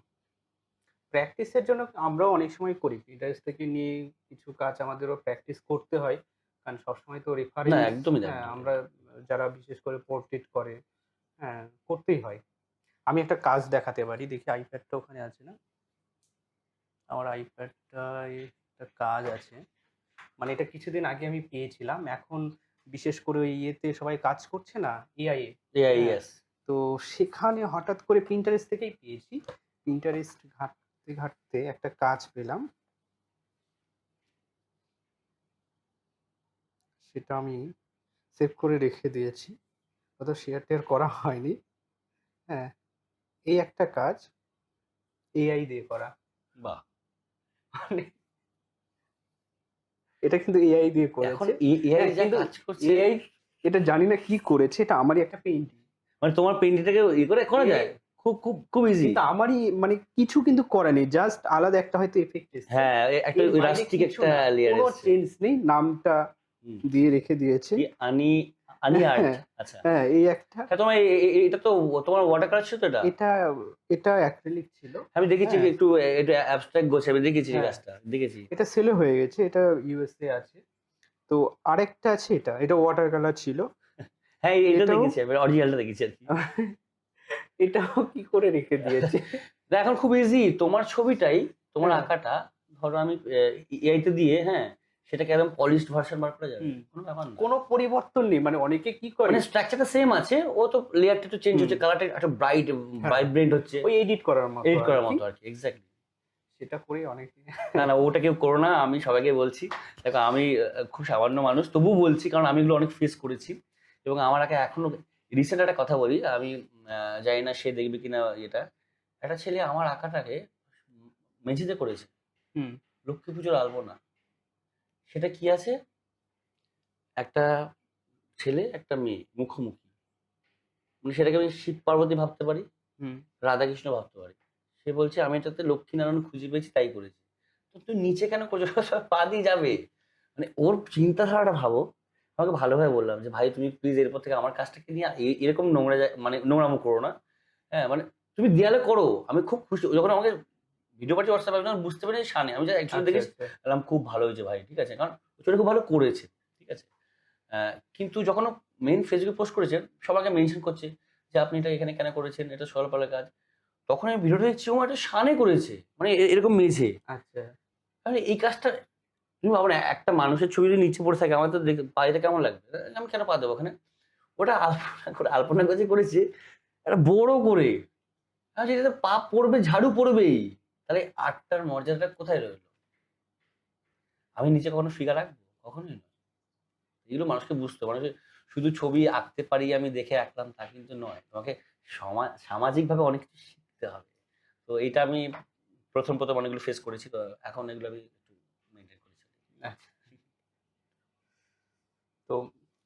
S1: প্র্যাকটিসের জন্য আমরাও অনেক সময় করি। Pinterest থেকে নিয়ে কিছু কাজ আমাদেরও প্র্যাকটিস করতে হয়। কারণ সবসময় তো
S2: না,
S1: রেফারেন্স
S2: একদমই তাই,
S1: হ্যাঁ,
S2: একদমই
S1: আমরা
S2: তাই।
S1: যারা বিশেষ করে পোর্ট্রেট করে, হ্যাঁ, করতেই হয়। আমি একটা কাজ দেখাতে পারি। দেখি আইপ্যাডটা ওখানে আছে না? আমার আইপ্যাডটায় একটা কাজ আছে। মানে এটা কিছুদিন আগে আমি পেয়েছিলাম। এখন বিশেষ করে ওই ইয়েতে সবাই কাজ করছে না? এআই এ।
S2: এআই,
S1: হ্যাঁ,
S2: ইয়েস।
S1: তো সেখানে হঠাৎ করে Pinterest থেকেই পেয়েছি। Pinterest ঘাঁটতে, ঘাঁটতে একটা কাজ পেলাম। সেটা আমি সেভ করে রেখে দিয়েছি। অত শেয়ার-টেয়ার করা হয়নি। হ্যাঁ, এই একটা কাজ এআই দিয়ে করা।
S2: বাহ!
S1: মানে এটা কিন্তু এআই দিয়ে
S2: এখন
S1: করেছে।
S2: এআই
S1: হ্যাঁ,
S2: যা
S1: কিন্তু
S2: কাজ করছে,
S1: এআই এটা জানি না কি করেছে। এটা আমারই একটা পেইন্টিং।
S2: মানে তোমার পেইন্টিংটাকে করে করা
S1: এআই
S2: যায়? খুব, খুব, খুব ইজি।
S1: কিন্তু আমারই মানে কিছু কিন্তু করা নেই। জাস্ট আলাদা একটা হয়তো ইফেক্ট এসছে।
S2: হ্যাঁ, একটা
S1: এর
S2: ওই
S1: বাইরে
S2: রাস্টিক
S1: কিছু
S2: একটা
S1: না।
S2: লেয়ার
S1: কোনো
S2: এসছে।
S1: চেঞ্জ নেই। নামটা
S2: হুম।
S1: দিয়ে রেখে দিয়েছে।
S2: কি আনি আর্ট।
S1: হ্যাঁ,
S2: আচ্ছা।
S1: হ্যাঁ, এই একটা।
S2: হ্যাঁ, তোমার এটা তো তোমার ওয়াটার কালার ছিল তো এটা?
S1: এটা এটা অ্যাক্রিলিক ছিল।
S2: আমি দেখেছি
S1: হ্যাঁ,
S2: একটু অ্যাবস্ট্রাক্ট গোছে, আমি দেখেছি এই
S1: হ্যাঁ।
S2: কাজটা। দেখেছি।
S1: এটা সেলও হয়ে গেছে। এটা ইউএসএ আছে। তো আরেকটা আছে এটা। এটা ওয়াটার কালার ছিল।
S2: হ্যাঁ, এটা
S1: এটাও
S2: দেখেছি আমি, অরিজিনালটা দেখেছি আরকি।
S1: এটাও কি করে রেখে দিয়েছে।
S2: না, এখন খুব ইজি। তোমার ছবিটাই, তোমার
S1: হ্যাঁ,
S2: আঁকাটা ধরো আমি এআই তে দিয়ে, হ্যাঁ, সেটাকে একদম পলিশড ভার্সন বার করা যাবে।
S1: হুম।
S2: কোনো ব্যাপার না।
S1: কোনো পরিবর্তন নেই। মানে অনেকে কি করে
S2: মানে স্ট্রাকচারটা সেম আছে। ও তো লেয়ারটা একটু চেঞ্জ
S1: হুম,
S2: হচ্ছে, কালারটা একটা ব্রাইট
S1: হ্যাঁ,
S2: ভাইব্রেন্ট হচ্ছে।
S1: ওই এডিট করার মতো
S2: এডিট করার
S1: আরকি।
S2: মতো আরকি। এক্সাক্টলি।
S1: সেটা করেই অনেকে
S2: না, না, ওটা কেউ করো না। আমি সবাইকে বলছি। দেখো, আমি খুব সামান্য মানুষ। তবুও বলছি, কারণ আমি এগুলো অনেক ফেস করেছি। এবং আমার আগে এখনো রিসেন্ট একটা কথা বলি। আমি জানি না সে দেখবে কিনা ইয়েটা। একটা ছেলে আমার আঁকাটাকে উম মেঝেতে করেছে।
S1: হুম,
S2: লক্ষ্মী পুজোর আলপনা। সেটা কি আছে? একটা ছেলে, একটা মেয়ে মুখোমুখি। মানে সেটাকে আমি শিব পার্বতী ভাবতে পারি,
S1: হুম,
S2: রাধাকৃষ্ণ ভাবতে পারি। সে বলছে আমি এটাতে লক্ষ্মীনারায়ণ খুঁজে পেয়েছি তাই করেছি। তো তুই নিচে কেন করছো? সব পা দিয়ে যাবে। মানে ওর চিন্তাধারাটা ভাবো। আমাকে ভালোভাবে বললাম যে, "ভাই তুমি প্লিজ এরপর থেকে আমার কাজটাকে নিয়ে এরকম নোংরা মানে নোংরামো করো না। হ্যাঁ, মানে তুমি দেয়ালে করো।" আমি খুব খুশি। যখন আমাকে ভিডিও পাঠিয়ে WhatsApp এ, আমি তখন বুঝতে পারিনি শানে। আমি জাস্ট অ্যাকচুয়ালি
S1: আচ্ছা,
S2: দেখেছি,
S1: আচ্ছা।
S2: বললাম খুব ভালো হয়েছে ভাই। ঠিক আছে? কারণ ছেলেটা খুব ভালো করেছে। ঠিক আছে? কিন্তু যখন ও মেইন ফেসবুকে পোস্ট করেছে, সবাইকে মেনশন করছে যে, "আপনি এটা এখানে কেন করেছেন? এটা সোলপালের কাজ।" তখন আমি ভিডিওটা দেখছি ও একটা শানে করেছে, মানে এরকম মেঝে।
S1: আচ্ছা।
S2: আরে এই কাজটা তুমি ভাবো না, একটা মানুষের ছবি যদি নিচে পড়ে থাকে আমার তো পায়েটা কেমন লাগবে? আমি কেন পা দেবো ওখানে? ওটা আলপনা করে করেছে একটা বড় করে। আচ্ছা, এটাতে পা পড়বে, ঝাড়ু পড়বেই। তাহলে আর্টটার মর্যাদাটা কোথায় রইল? আমি নিচে কখনো ফিগার আঁকবো? কখনোই নয়। এগুলো মানুষকে বুঝতে হবে। মানুষের শুধু ছবি আঁকতে পারি আমি দেখে আঁকলাম তা কিন্তু নয়। তোমাকে সামাজিকভাবে অনেক কিছু শিখতে হবে। তো এইটা আমি ১ম অনেকগুলো ফেস করেছি। তো এখন এগুলো আমি একটু মেইনটেইন করে চলি।
S1: আচ্ছা। তো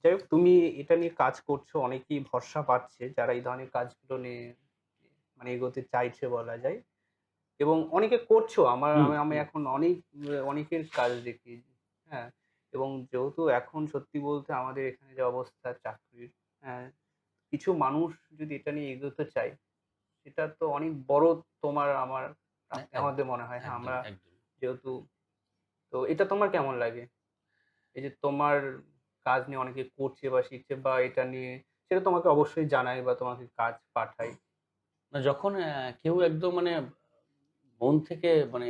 S1: যাই হোক, তুমি এটা নিয়ে কাজ করছো, অনেকেই ভরসা পাচ্ছে যারা এই ধরনের কাজগুলো নিয়ে মানে এগোতে চাইছে বলা যায়। এবং অনেকে করছো। আমার
S2: হুম,
S1: আমি আমি
S2: হুম।
S1: এখন অনেকের কাজ দেখি। হ্যাঁ? এবং যেহেতু এখন সত্যি বলতে আমাদের এখানে যে অবস্থা চাকরির, হ্যাঁ? কিছু মানুষ যদি এটা নিয়ে এগোতে চায়, সেটা তো অনেক বড় তোমার আমার
S2: না,
S1: আমাদের
S2: একদম,
S1: মনে হয়। হ্যাঁ,
S2: একদম,
S1: আমরা
S2: একদম।
S1: যেহেতু, তো এটা তোমার কেমন লাগে? এই যে তোমার কাজ নিয়ে অনেকে করছে বা শিখছে বা এটা নিয়ে, সেটা তোমাকে অবশ্যই জানায় বা তোমাকে কাজ পাঠায়।
S2: না, যখন কেউ একদম মানে মন থেকে মানে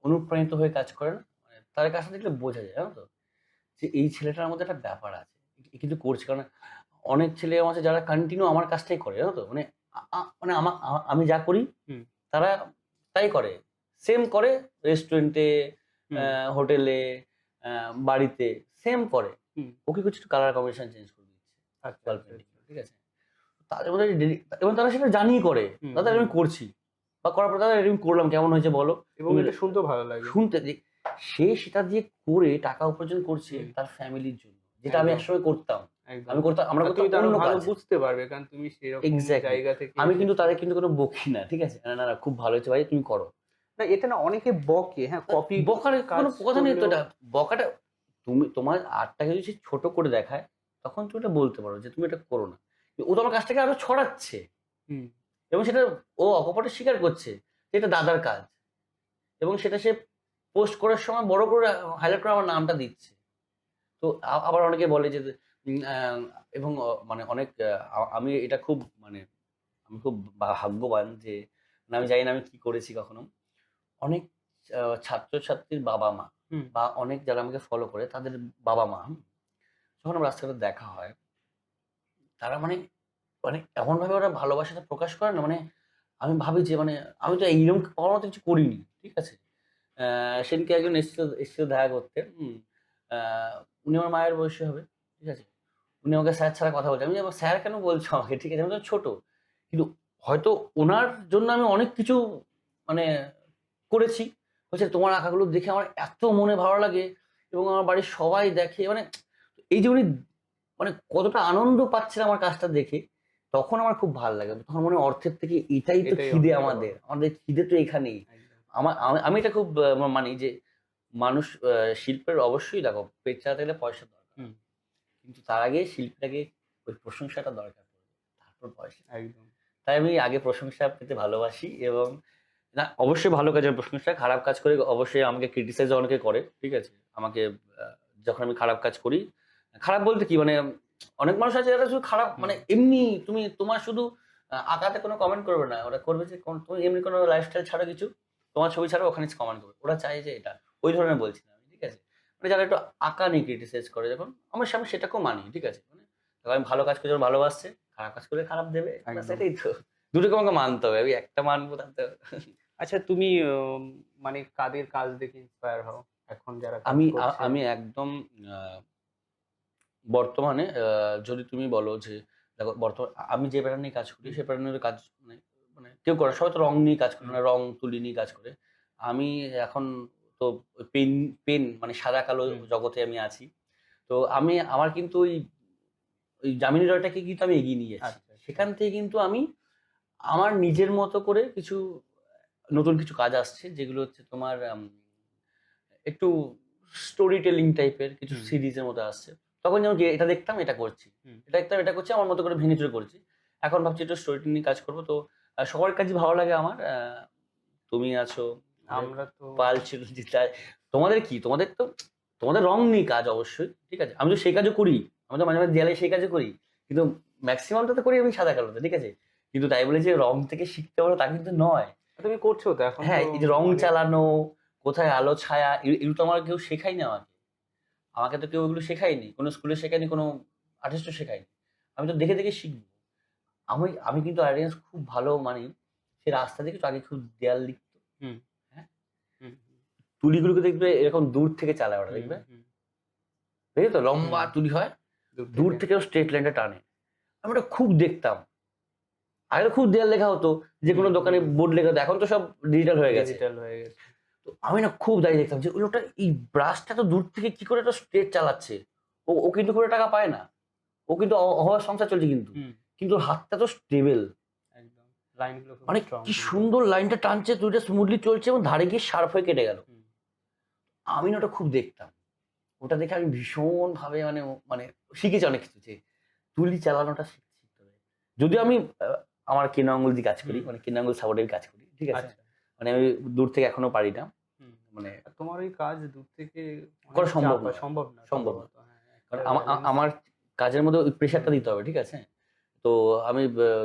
S2: অনুপ্রাণিত হয়ে কাজ করে না? মানে তার কাজটা দেখলে বোঝা যায়, জানো তো? যে এই ছেলেটার মধ্যে একটা ব্যাপার আছে। এ কিন্তু করছে। কারণ অনেক ছেলে আছে যারা কন্টিনিউ আমার কাজটাই করে, জানো তো? মানে আ আ মানে আমি যা করি
S1: হুম,
S2: তারা তাই করে। সেম করে রেস্টুরেন্টে,
S1: হুম,
S2: হোটেলে, আ বাড়িতে সেম করে।
S1: হুম।
S2: ও কি করছে, একটু কালার কম্বিনেশন চেঞ্জ করে দিচ্ছে।
S1: আচ্ছা,
S2: ওয়াল
S1: আচ্ছা,
S2: পেইন্টিং,
S1: আচ্ছা।
S2: ঠিক আছে? তাদের মধ্যে এবং তারা সেটা জানিয়ে করে।
S1: হুম,
S2: দাদা
S1: হুম।
S2: আমি করছি। বা করার পর দাদা এটা আমি করলাম, কেমন হয়েছে বলো?
S1: এবং
S2: তুমি
S1: এটা শুনতেও ভালো লাগে।
S2: শুনতে যে সে সেটা দিয়ে করে টাকা উপার্জন করছে
S1: হুম,
S2: তার ফ্যামিলির জন্য। যেটা আমি
S1: একদম,
S2: একসময় করতাম।
S1: একদম।
S2: আমরা
S1: আর
S2: করতাম
S1: তুমি তো আরো
S2: অন্য
S1: ভালো
S2: কাজ।
S1: বুঝতে পারবে কারণ তুমি সেরকম
S2: এক্সাক্টলি।
S1: জায়গা থেকে
S2: আমি কিন্তু
S1: এসেছো।
S2: তাদের কিন্তু কোনো বকি না। ঠিক আছে? না, না, খুব ভালো হয়েছে ভাই, তুমি করো।
S1: না, এটা না অনেকে বকে, হ্যাঁ, কপি
S2: বকার
S1: কাজ
S2: কোনো কথা নেই তো
S1: করলেও।
S2: এটা। বকাটা তুমি তোমার আর্টটাকে যদি সে ছোট করে দেখায়, তখন তুমি এটা বলতে পারো যে, "তুমি এটা করো না।" ও তোমার কাজটাকে আরো ছড়াচ্ছে
S1: হুম,
S2: এবং সেটা ও অকপটে স্বীকার করছে যে এটা দাদার কাজ এবং সেটা সে পোস্ট করার সময় বড় করে হাইলাইট করে আমার নামটা দিচ্ছে। তো আবার অনেকে বলে যে উম আ এবং মানে অনেক আমি এটা খুব মানে আমি খুব ভাগ্যবান যে মানে আমি জানি না আমি কি করেছি কখনো। অনেক ছাত্রছাত্রীর বাবা-মা
S1: হুম,
S2: বা অনেক যারা আমাকে ফলো করে তাদের বাবা-মা যখন আমার রাস্তাঘাটে দেখা হয়, তারা মানে মানে এমনভাবে ওরা ভালোবাসাটা প্রকাশ করে না, মানে আমি ভাবি যে মানে আমি তো এইরকম পাওয়ার মতো কিছু করিনি। ঠিক আছে? সেদিনকে একজন এসেছিল দেখা করতে। আ উনি আমার মায়ের বয়সী হবে। ঠিক আছে? উনি আমাকে স্যার ছাড়া কথা বলছে। আমি যে, "স্যার কেন বলছো আমাকে?" ঠিক আছে? আমি তো ছোট। কিন্তু হয়তো উনার জন্য আমি অনেক কিছু মানে করেছি। হচ্ছে তোমার আঁকাগুলো দেখে আমার এত মনে ভালো লাগে এবং আমার বাড়ির সবাই দেখে মানে এই যে উনি মানে কতটা আনন্দ পাচ্ছেন আমার কাজটা দেখে, তখন আমার খুব ভাল লাগে। তখন মনে হয় অর্থের থেকে এটাই তো
S1: এটাই
S2: খিদে
S1: অনেকটা
S2: আমাদের।
S1: বড়।
S2: আমাদের খিদে তো এখানেই।
S1: একদম।
S2: আমি এটা খুব মানি যে মানুষ শিল্পের অবশ্যই দেখো পেট চালাতে গেলে পয়সা দরকার।
S1: হুম,
S2: কিন্তু তার আগে শিল্পীটাকে ওই প্রশংসাটা দরকার পড়বে। তারপর পয়সা।
S1: একদম।
S2: তাই আমি আগে প্রশংসা পেতে ভালোবাসি এবং না অবশ্যই ভালো কাজের প্রশংসা। খারাপ কাজ করে অবশ্যই আমাকে ক্রিটিসাইজ অনেকে করে। ঠিক আছে? আমাকে আ যখন আমি খারাপ কাজ করি, খারাপ বলতে কি মানে অনেক মানুষ আছে যারা শুধু খারাপ
S1: হুম,
S2: মানে এমনি তোমার শুধু আঁকাতে কোনো কমেন্ট করবে না। ওরা করবে যে তুমি এমনি কোনো লাইফস্টাইল ছাড়ো কিছু, তোমার ছবি ছাড়ো ওখানে এসে কমেন্ট করবে। ওরা চায় যে এটা। ওই ধরনের বলছি না আমি। ঠিক আছে? মানে যারা একটু আঁকা নিয়ে ক্রিটিসাইজ করে যখন, আমি সেটাকেও মানি। ঠিক আছে? মানে দেখো আমি ভালো কাজ করে যখন ভালোবাসছে, খারাপ কাজ করলে খারাপ দেবে। ব্যাস
S1: একদম।
S2: এটাই তো। দুটোকে আমাকে মানতে হবে। আমি একটা মানবো না তো
S1: আচ্ছা, তুমি মানে কাদের কাজ দেখে ইন্সপায়ার হও? এখন যারা কাজ করছে?
S2: আমি একদম আ বর্তমানে যদি তুমি বলো যে দেখো আমি যে প্যাটার্ন নিয়ে কাজ করি
S1: হুম,
S2: সেই প্যাটার্নের কাজ মানে মানে কেউ করে সবাই তো রং নিয়ে কাজ করে
S1: হুম,
S2: না, রং তুলি নিয়ে কাজ করে। আমি এখন তো পেন পেন মানে সাদা কালো
S1: হুম।
S2: জগতে আমি আছি। তো আমার কিন্তু ওই যামিনী রয়টাকে কিন্তু আমি এগিয়ে নিয়ে যাচ্ছি।
S1: আচ্ছা, আচ্ছা।
S2: সেখান থেকে কিন্তু আমি আমার নিজের মতো করে কিছু নতুন কিছু কাজ আসছে যেগুলো হচ্ছে তোমার একটু স্টোরি টেলিং টাইপের কিছু
S1: হুম,
S2: সিরিজের মতো আসছে। তখন যেমন যে এটা দেখতাম এটা করছি।
S1: হুম।
S2: এটা দেখতাম এটা করছি আমার মতো করে ভেঙে চুরে করছি। এখন ভাবছি একটু স্টোরি টেলিং নিয়ে কাজ করব। তো সবার কাজই ভালো লাগে আমার। তুমি আছো, আমাদের
S1: আমরা তো
S2: পাল, চিরঞ্জিত রায়। তোমাদের কি? তোমাদের রং নিয়ে কাজ অবশ্যই। ঠিক আছে? আমি তো সেই কাজও করি। আমি তো মাঝে, মাঝে দেয়ালে সেই কাজও করি। কিন্তু মেক্সিমামটা তো করি আমি সাদা কালোতে। ঠিক আছে? কিন্তু তাই বলে যে রং থেকে শিখতে পারো তা কিন্তু নয়।
S1: তুমি করছো তো এখন
S2: হ্যাঁ,
S1: তো
S2: এই যে রং
S1: অনেক।
S2: চালানো, কোথায় আলো ছায়া এগুলো তো আমার কেউ শেখায়নি আমাকে। আমাকে তো কেউ এগুলো শেখায়নি। কোনো স্কুলে শেখায়নি, কোনো আর্টিস্টও শেখায়নি। আমি তো দেখে, দেখে শিখব। আমি আমি কিন্তু আর্ডিনেন্স খুব ভালো মানি। সে রাস্তা দেখেছো আগে খুব দেয়াল লিখত।
S1: হুম,
S2: হ্যাঁ?
S1: হুম,
S2: তুলিগুলোকে দেখবে এরকম দূর থেকে চালায় ওরা,
S1: হুম,
S2: দেখবে?
S1: হুম,
S2: দেখেছো তো লম্বা
S1: হুম,
S2: তুলি হয়,
S1: দূর
S2: দূর
S1: থেকে।
S2: থেকে ও স্ট্রেট লাইনটা টানে। আমি ওটা খুব দেখতাম। আগে তো খুব দেয়াল লেখা হতো। যেকোনো
S1: হুম,
S2: দোকানে
S1: হুম,
S2: বোর্ড লেখা হতো। এখন তো সব ডিজিটাল হয়ে গেছে।
S1: ডিজিটাল হয়ে গেছে।
S2: তো আমি না খুব দাঁড়িয়ে দেখতাম যে ওই লোকটা এই ব্রাশটা তো দূর থেকে কি করে একটা স্ট্রেট চালাচ্ছে। ও ও কিন্তু করে টাকা পায় না। ও কিন্তু অহোয়া সংসার চলছে কিন্তু।
S1: হুম,
S2: কিন্তু ওর হাতটা তো স্টেবল।
S1: একদম। লাইনগুলো খুব
S2: মানে
S1: স্ট্রং
S2: কি
S1: কিন্তু।
S2: সুন্দর লাইনটা টানছে, তুলিটা স্মুথলি চলছে এবং ধারে গিয়ে শার্প হয়ে কেটে গেল।
S1: হুম,
S2: আমি না ওটা খুব দেখতাম। ওটা দেখে আমি ভীষণভাবে মানে শিখেছি অনেক কিছু যে তুলি চালানোটা শিখতে হবে। যদিও আমি আ আমার কেনা আঙুল দিয়ে কাজ করি।
S1: হুম,
S2: মানে কেনা আঙুল সাপোর্টের কাজ করি। ঠিক আছে?
S1: আচ্ছা।
S2: মানে আমি দূর থেকে এখনো পারি না।
S1: হুম।
S2: মানে
S1: আর তোমার ওই কাজ দূর থেকে অনেক
S2: করা সম্ভব
S1: চাপ হয়,
S2: নয়।
S1: সম্ভব না
S2: সম্ভব না।
S1: সম্ভবত। হ্যাঁ, একটা
S2: কারণ
S1: ব্যালেন্স।
S2: আমার কাজের মধ্যে ওই প্রেশারটা
S1: হুম,
S2: দিতে হবে। ঠিক আছে? তো আমি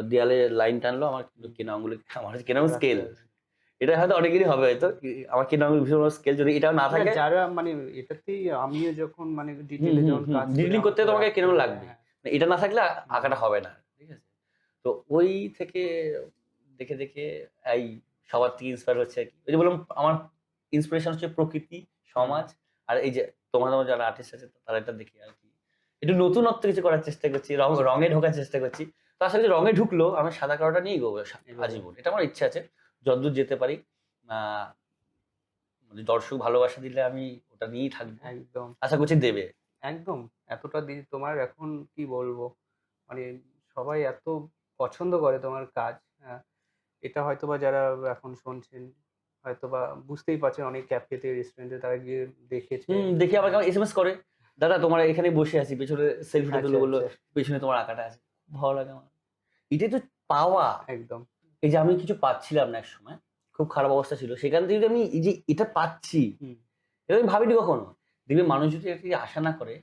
S2: দেয়ালে লাইন টানলেও আমার কিন্তু
S1: হুম,
S2: কেনা আঙুলে আমার হচ্ছে কেনা আঙুল
S1: রাখতে
S2: স্কেল।
S1: হবে।
S2: এটা হয়তো অনেকেরই হবে হয়তো।
S1: হুম।
S2: আমার কেনা আঙুল ভীষণ বড় স্কেল, যদি এটাও না
S1: না,
S2: থাকে।
S1: যারা মানে এটাতেই আমিও যখন মানে
S2: হুম,
S1: ডিটেইলে
S2: হুম,
S1: যখন
S2: হুম।
S1: কাজ করি
S2: ডিটেইলিং করতে
S1: আমাকেও
S2: তোমাকে
S1: রাখতে
S2: কেন
S1: হয়।
S2: লাগবে।
S1: হ্যাঁ।
S2: এটা না থাকলে
S1: হুম,
S2: আঁকাটা হবে না। ঠিক আছে? তো ওই থেকে দেখে, দেখে এই সবার থেকে ইন্সপায়ার হচ্ছে আরকি। ওই যে বললাম আমার ইন্সপিরেশন হচ্ছে প্রকৃতি,
S1: হুম,
S2: সমাজ আর এই যে তোমাদের মতো যারা আর্টিস্ট আছে তারা এটা দেখে আরকি একটু নতুনত্ব কিছু করার চেষ্টা করছি। রঙে ঢোকার চেষ্টা করছি। তো আসলে যে রঙে ঢুকলেও আমি সাদা কালোটা নিয়েই এগোবো
S1: এগোবো।
S2: আজীবন। এটা আমার ইচ্ছা আছে। যতদূর যেতে পারি। আ মানে দর্শক ভালোবাসা দিলে আমি ওটা নিয়েই থাকবো।
S1: একদম,
S2: আশা করছি দেবে।
S1: একদম। এতটা তোমার এখন কি বলবো? মানে সবাই এত পছন্দ করে তোমার কাজ। এটা হয়তোবা যারা এখন শুনছেন হয়তোবা বুঝতেই পারছেন, অনেক ক্যাফেতে, রেস্টুরেন্টে তারা গিয়ে দেখেছে।
S2: দেখে আবার
S1: হ্যাঁ।
S2: কেমন এসএমএস করে। "দাদা তোমার এখানে বসে আছি। পেছনে সেলফিটা
S1: আচ্ছা,
S2: তুলো" বলল,
S1: আচ্ছা।
S2: "পেছনে তোমার আঁকাটা আছে।" ভালো লাগে আমার। এটাই তো পাওয়া।
S1: একদম।
S2: এই যে আমি কিছু পাচ্ছিলাম না একসময়। খুব খারাপ অবস্থা ছিল। সেখান থেকে যদি আমি এই যে এটা পাচ্ছি,
S1: হুম,
S2: এটা আমি ভাবিনি কখনো। দেখবে মানুষ যদি একটা কিছু আশা না করে,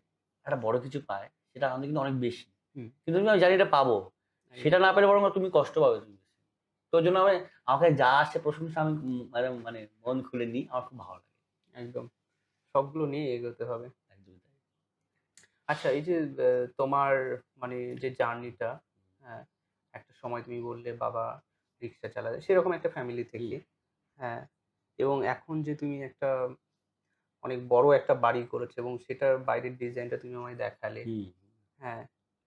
S2: একটা বড় কিছু পায়, সেটার আনন্দ কিন্তু অনেক বেশি।
S1: হুম,
S2: কিন্তু আমি জানি এটা পাবো। সেটা
S1: একদম,
S2: না পেলে বরং তুমি কষ্ট পাবে তুমি বেশি। তো ওই জন্য আমাকে যা আসে প্রশংসা আমি মানে মন খুলে নিই। আমার খুব ভালো লাগে।
S1: একদম। সবগুলো নিয়ে এগোতে হবে।
S2: একদমই তাই।
S1: আচ্ছা, এই যে তোমার মানে যে জার্নিটা, হ্যাঁ, একটা সময় তুমি বললে বাবা রিক্সা চালায়, সেরকম একটা ফ্যামিলি
S2: হুম,
S1: থেকে, হ্যাঁ, এবং এখন যে তুমি একটা অনেক বড় একটা বাড়ি করেছো এবং সেটার বাইরের ডিজাইনটা তুমি আমায় দেখালে,
S2: হুম।
S1: হ্যাঁ,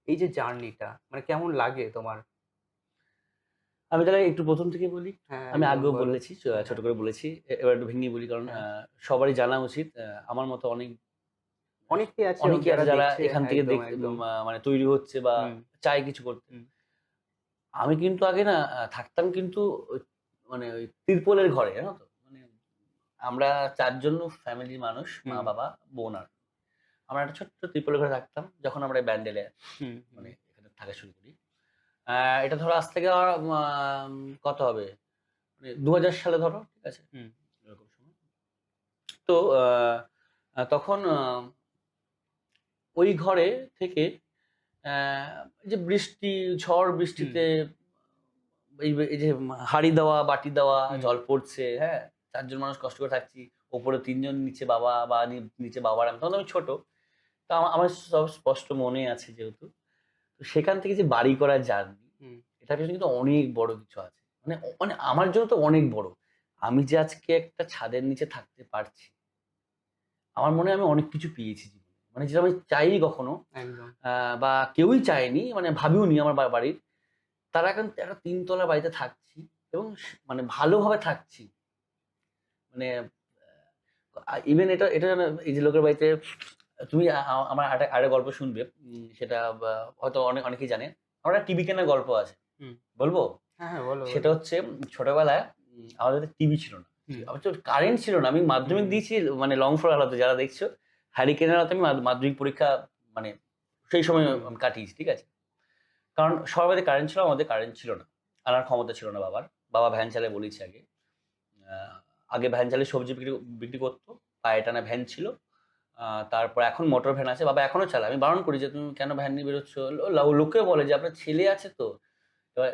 S1: এই যে জার্নিটা মানে কেমন লাগে তোমার?
S2: আমি তাহলে একটু ১ম থেকে বলি।
S1: হ্যাঁ,
S2: আমি
S1: একদম
S2: আগেও
S1: বলো।
S2: বলেছি, ছোট
S1: হ্যাঁ,
S2: করে বলেছি। এবার একটু ভেঙে বলি কারণ
S1: হ্যাঁ।
S2: সবারই জানা উচিত। আমার মতো
S1: অনেকেই আছে
S2: অনেকেই আছে
S1: যারা
S2: যারা
S1: দেখছে।
S2: এখান
S1: হ্যাঁ,
S2: থেকে
S1: একদম, একদম।
S2: মানে তৈরি হচ্ছে বা
S1: হুম,
S2: চায় কিছু করতে।
S1: হুম,
S2: আমি কিন্তু আগে না থাকতাম কিন্তু ওই মানে ওই তিরপলের ঘরে, জানো তো? মানে আমরা ৪ জন ফ্যামিলির মানুষ, মা,
S1: হুম,
S2: বাবা, বোন আর আমি। আমরা একটা ছোট্ট তিরপলের ঘরে থাকতাম যখন আমরা ব্যান্ডেলে
S1: হুম, হুম,
S2: মানে এখানে থাকা শুরু করি। এটা ধরো আজ থেকে কত হবে? মানে ২০০০ সালে ধরো, ঠিক আছে?
S1: হুম,
S2: এরকম সময়। তো তখন ওই ঘরে থেকে অ্যা এই যে বৃষ্টি, ঝড়
S1: হুম,
S2: বৃষ্টিতে এই যে হাঁড়ি দেওয়া, বাটি দেওয়া,
S1: হুম,
S2: জল পড়ছে, হ্যাঁ? ৪ জন মানুষ কষ্ট করে থাকছি। ওপরে ৩ জন, নিচে বাবা বা নিচে বাবা আর আমি। তখন তো আমি ছোট। তো আমার সব স্পষ্ট মনে আছে যেহেতু। তো সেখান থেকে যে বাড়ি করার জার্নি,
S1: হুম,
S2: এটার পেছনে কিন্তু অনেক বড় কিছু আছে। মানে মানে আমার জন্য তো অনেক বড়। আমি যে আজকে একটা ছাদের নিচে থাকতে পারছি, আমার মনে হয় আমি অনেক কিছু পেয়েছি জীবনে। মানে যেটা আমি চাইনি কখনো।
S1: একদম।
S2: আ বা কেউই চায়নি, মানে ভাবেওনি আমার বাড়ির। তারা এখন একটা ৩ তলা বাড়িতে থাকছি এবং মানে ভালোভাবে থাকছি। মানে ইভেন এটা জানো এই যে লোকের বাড়িতে তুমি আমার আরেকটা গল্প শুনবে। সেটা হয়তো অনেকেই জানে। আমার একটা টিভি কেনার গল্প আছে।
S1: হুম।
S2: বলব?
S1: হ্যাঁ, হ্যাঁ, বলো,
S2: সেটা
S1: বলো।
S2: হচ্ছে আমাদের আমাদের টিভি ছিল না।
S1: হুম,
S2: অবশ্য কারেন্ট ছিল না। আমি
S1: হুম,
S2: মাধ্যমিক
S1: হুম,
S2: দিয়েছি মানে লং ফর আলাদা যারা দেখছো। হ্যারিকেনের আলোতে আমি মাধ্যমিক পরীক্ষা মানে সেই সময়
S1: হুম,
S2: আমি কাটিয়েছি। ঠিক আছে? কারণ সবার বাড়িতে কারেন্ট ছিল, আমাদের কারেন্ট ছিল না। আনার ক্ষমতা ছিল না বাবার। বাবা ভ্যান চালায় বলেছি আগে। আ আগে ভ্যান চালিয়ে সবজি বিক্রি বিক্রি করত। পায়ে টানা ভ্যান ছিল। আ তারপর এখন মোটর ভ্যান আছে। বাবা এখনো চালায়। আমি বারণ করি যে, "তুমি কেন ভ্যান নিয়ে বেরোচ্ছ?" লোকেও বলে যে, "আপনার ছেলে আছে তো।" এবার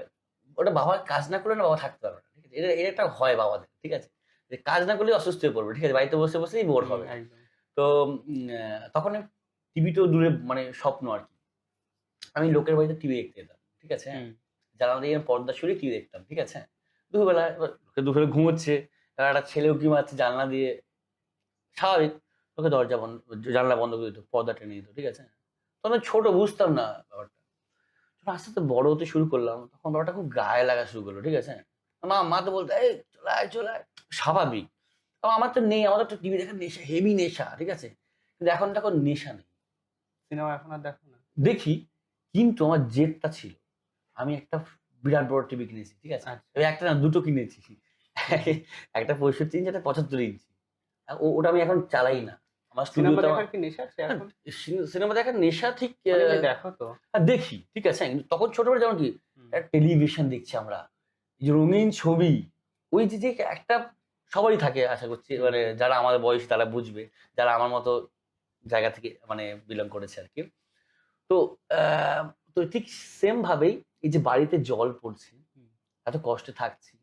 S2: ওটা বাবা কাজ না করলে না বাবা থাকতে পারবে না, ঠিক আছে? এটা এটা একটা ভয় বাবাদের, ঠিক আছে? যে কাজ না করলে অসুস্থ হয়ে পড়বে, ঠিক আছে? বাড়িতে বসে বসেই বোর হবে।
S1: একদম।
S2: তো তখন টিভিতেও দূরে মানে স্বপ্ন আরকি। আমি লোকের বাড়িতে টিভি দেখতে যেতাম, ঠিক আছে? হ্যাঁ?
S1: হুম,
S2: জানালা দিয়ে পর্দা সরিয়ে টিভি দেখতাম, ঠিক আছে? দুপুরবেলা এবার লোকে দুপুরে ঘুমোচ্ছে, এবার একটা ছেলে উঁকি মারছে জানলা দিয়ে, স্বাভাবিক। লোকে দরজা বন্ধ, জানালা বন্ধ করে দিত, পর্দা টেনে দিত, ঠিক আছে? তখন আমি ছোট বুঝতাম না ব্যাপারটা। যখন আস্তে, আস্তে বড় হতে শুরু করলাম, তখন ব্যাপারটা খুব গায়ে লাগা শুরু করলো, ঠিক আছে? মা তো বলতো, "এই চলে আয়, চলে আয়।" স্বাভাবিক। আমার তো নেই, আমার তো টিভি দেখার নেশা, হেভি নেশা, ঠিক আছে? কিন্তু এখন দেখো নেশা নেই।
S1: সিনেমা এখন আর দেখো না?
S2: দেখি, কিন্তু আমার জেদটা ছিল। আমি একটা বিরাট বড় টিভি কিনেছি, ঠিক আছে?
S1: আচ্ছা।
S2: ওই একটা না ২ টো কিনেছি। একটা ৬৫ ইঞ্চি, একটা ৭৫ ইঞ্চি। ওটা আমি এখন চালাই না। আমার
S1: সিনেমা
S2: স্টুডিওতে
S1: দেখার কি নেশা আছে
S2: না,
S1: এখন?
S2: সিনেমা দেখার নেশা ঠিক
S1: অনেকেই দেখো তো।
S2: দেখি, ঠিক আছে? কিন্তু তখন ছোটবেলায় যেমন কি
S1: হুম,
S2: টেলিভিশন দেখছি আমরা। এই যে রঙিন ছবি, ওই যে একটা সবারই থাকে আশা করছি,
S1: হুম,
S2: মানে
S1: হুম।
S2: যারা আমাদের বয়সী তারা বুঝবে। যারা আমার মতো জায়গা থেকে মানে বিলং করেছে আরকি। তো আ তো ঠিক সেম ভাবেই এই যে বাড়িতে জল পড়ছে,
S1: হুম,
S2: এত কষ্টে থাকছি।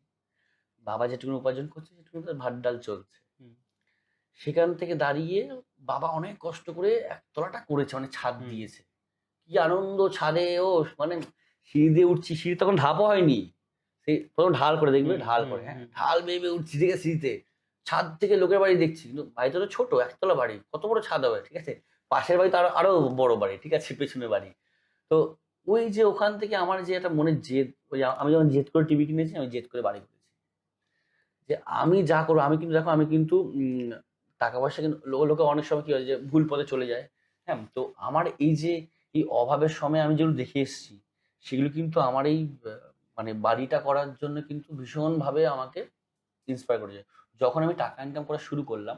S2: বাবা যেটুকুন উপার্জন করছে সেটুকুন ভাত ডাল চলছে।
S1: হুম,
S2: সেখান থেকে দাঁড়িয়ে বাবা অনেক কষ্ট করে একতলাটা করেছে, মানে ছাদ
S1: হুম,
S2: দিয়েছে। কি আনন্দ ছাদে, মানে সিঁড়ি দিয়ে উঠছি, সিঁড়ি তখন ধাপও হয়নি। সেই ১ম ঢাল করে দেখবে,
S1: হুম,
S2: ঢাল
S1: হুম,
S2: করে, হ্যাঁ?
S1: হুম,
S2: ঢাল বেয়ে, বেয়ে উঠছি, ঠিক আছে, সিঁড়িতে। ছাদ থেকে লোকের বাড়ি দেখছি। কিন্তু বাড়িটা তো ছোট, একতলা বাড়ি। কত বড় ছাদ হবে, ঠিক আছে? পাশের বাড়ি তো আরো বড় বাড়ি, ঠিক আছে? পেছনের বাড়ি। তো ওই যে ওখান থেকে আমার যে একটা মনের জেদ, ওই আমি যখন জেদ করে টিভি কিনেছি, আমি জেদ করে বাড়ি করেছি। যে আমি যা করব, আমি কিন্তু দেখো, আমি কিন্তু টাকা-পয়সা কিন্তু লোকে অনেক সময় কি হয় যে ভুল পথে চলে যায়। হ্যাঁ? তো আমার এই যে এই অভাবের সময় আমি যেগুলো দেখে এসেছি, সেগুলো কিন্তু আমার এই মানে বাড়িটা করার জন্য কিন্তু ভীষণভাবে আমাকে ইন্সপায়ার করেছে। যখন আমি টাকা ইনকাম করা শুরু করলাম,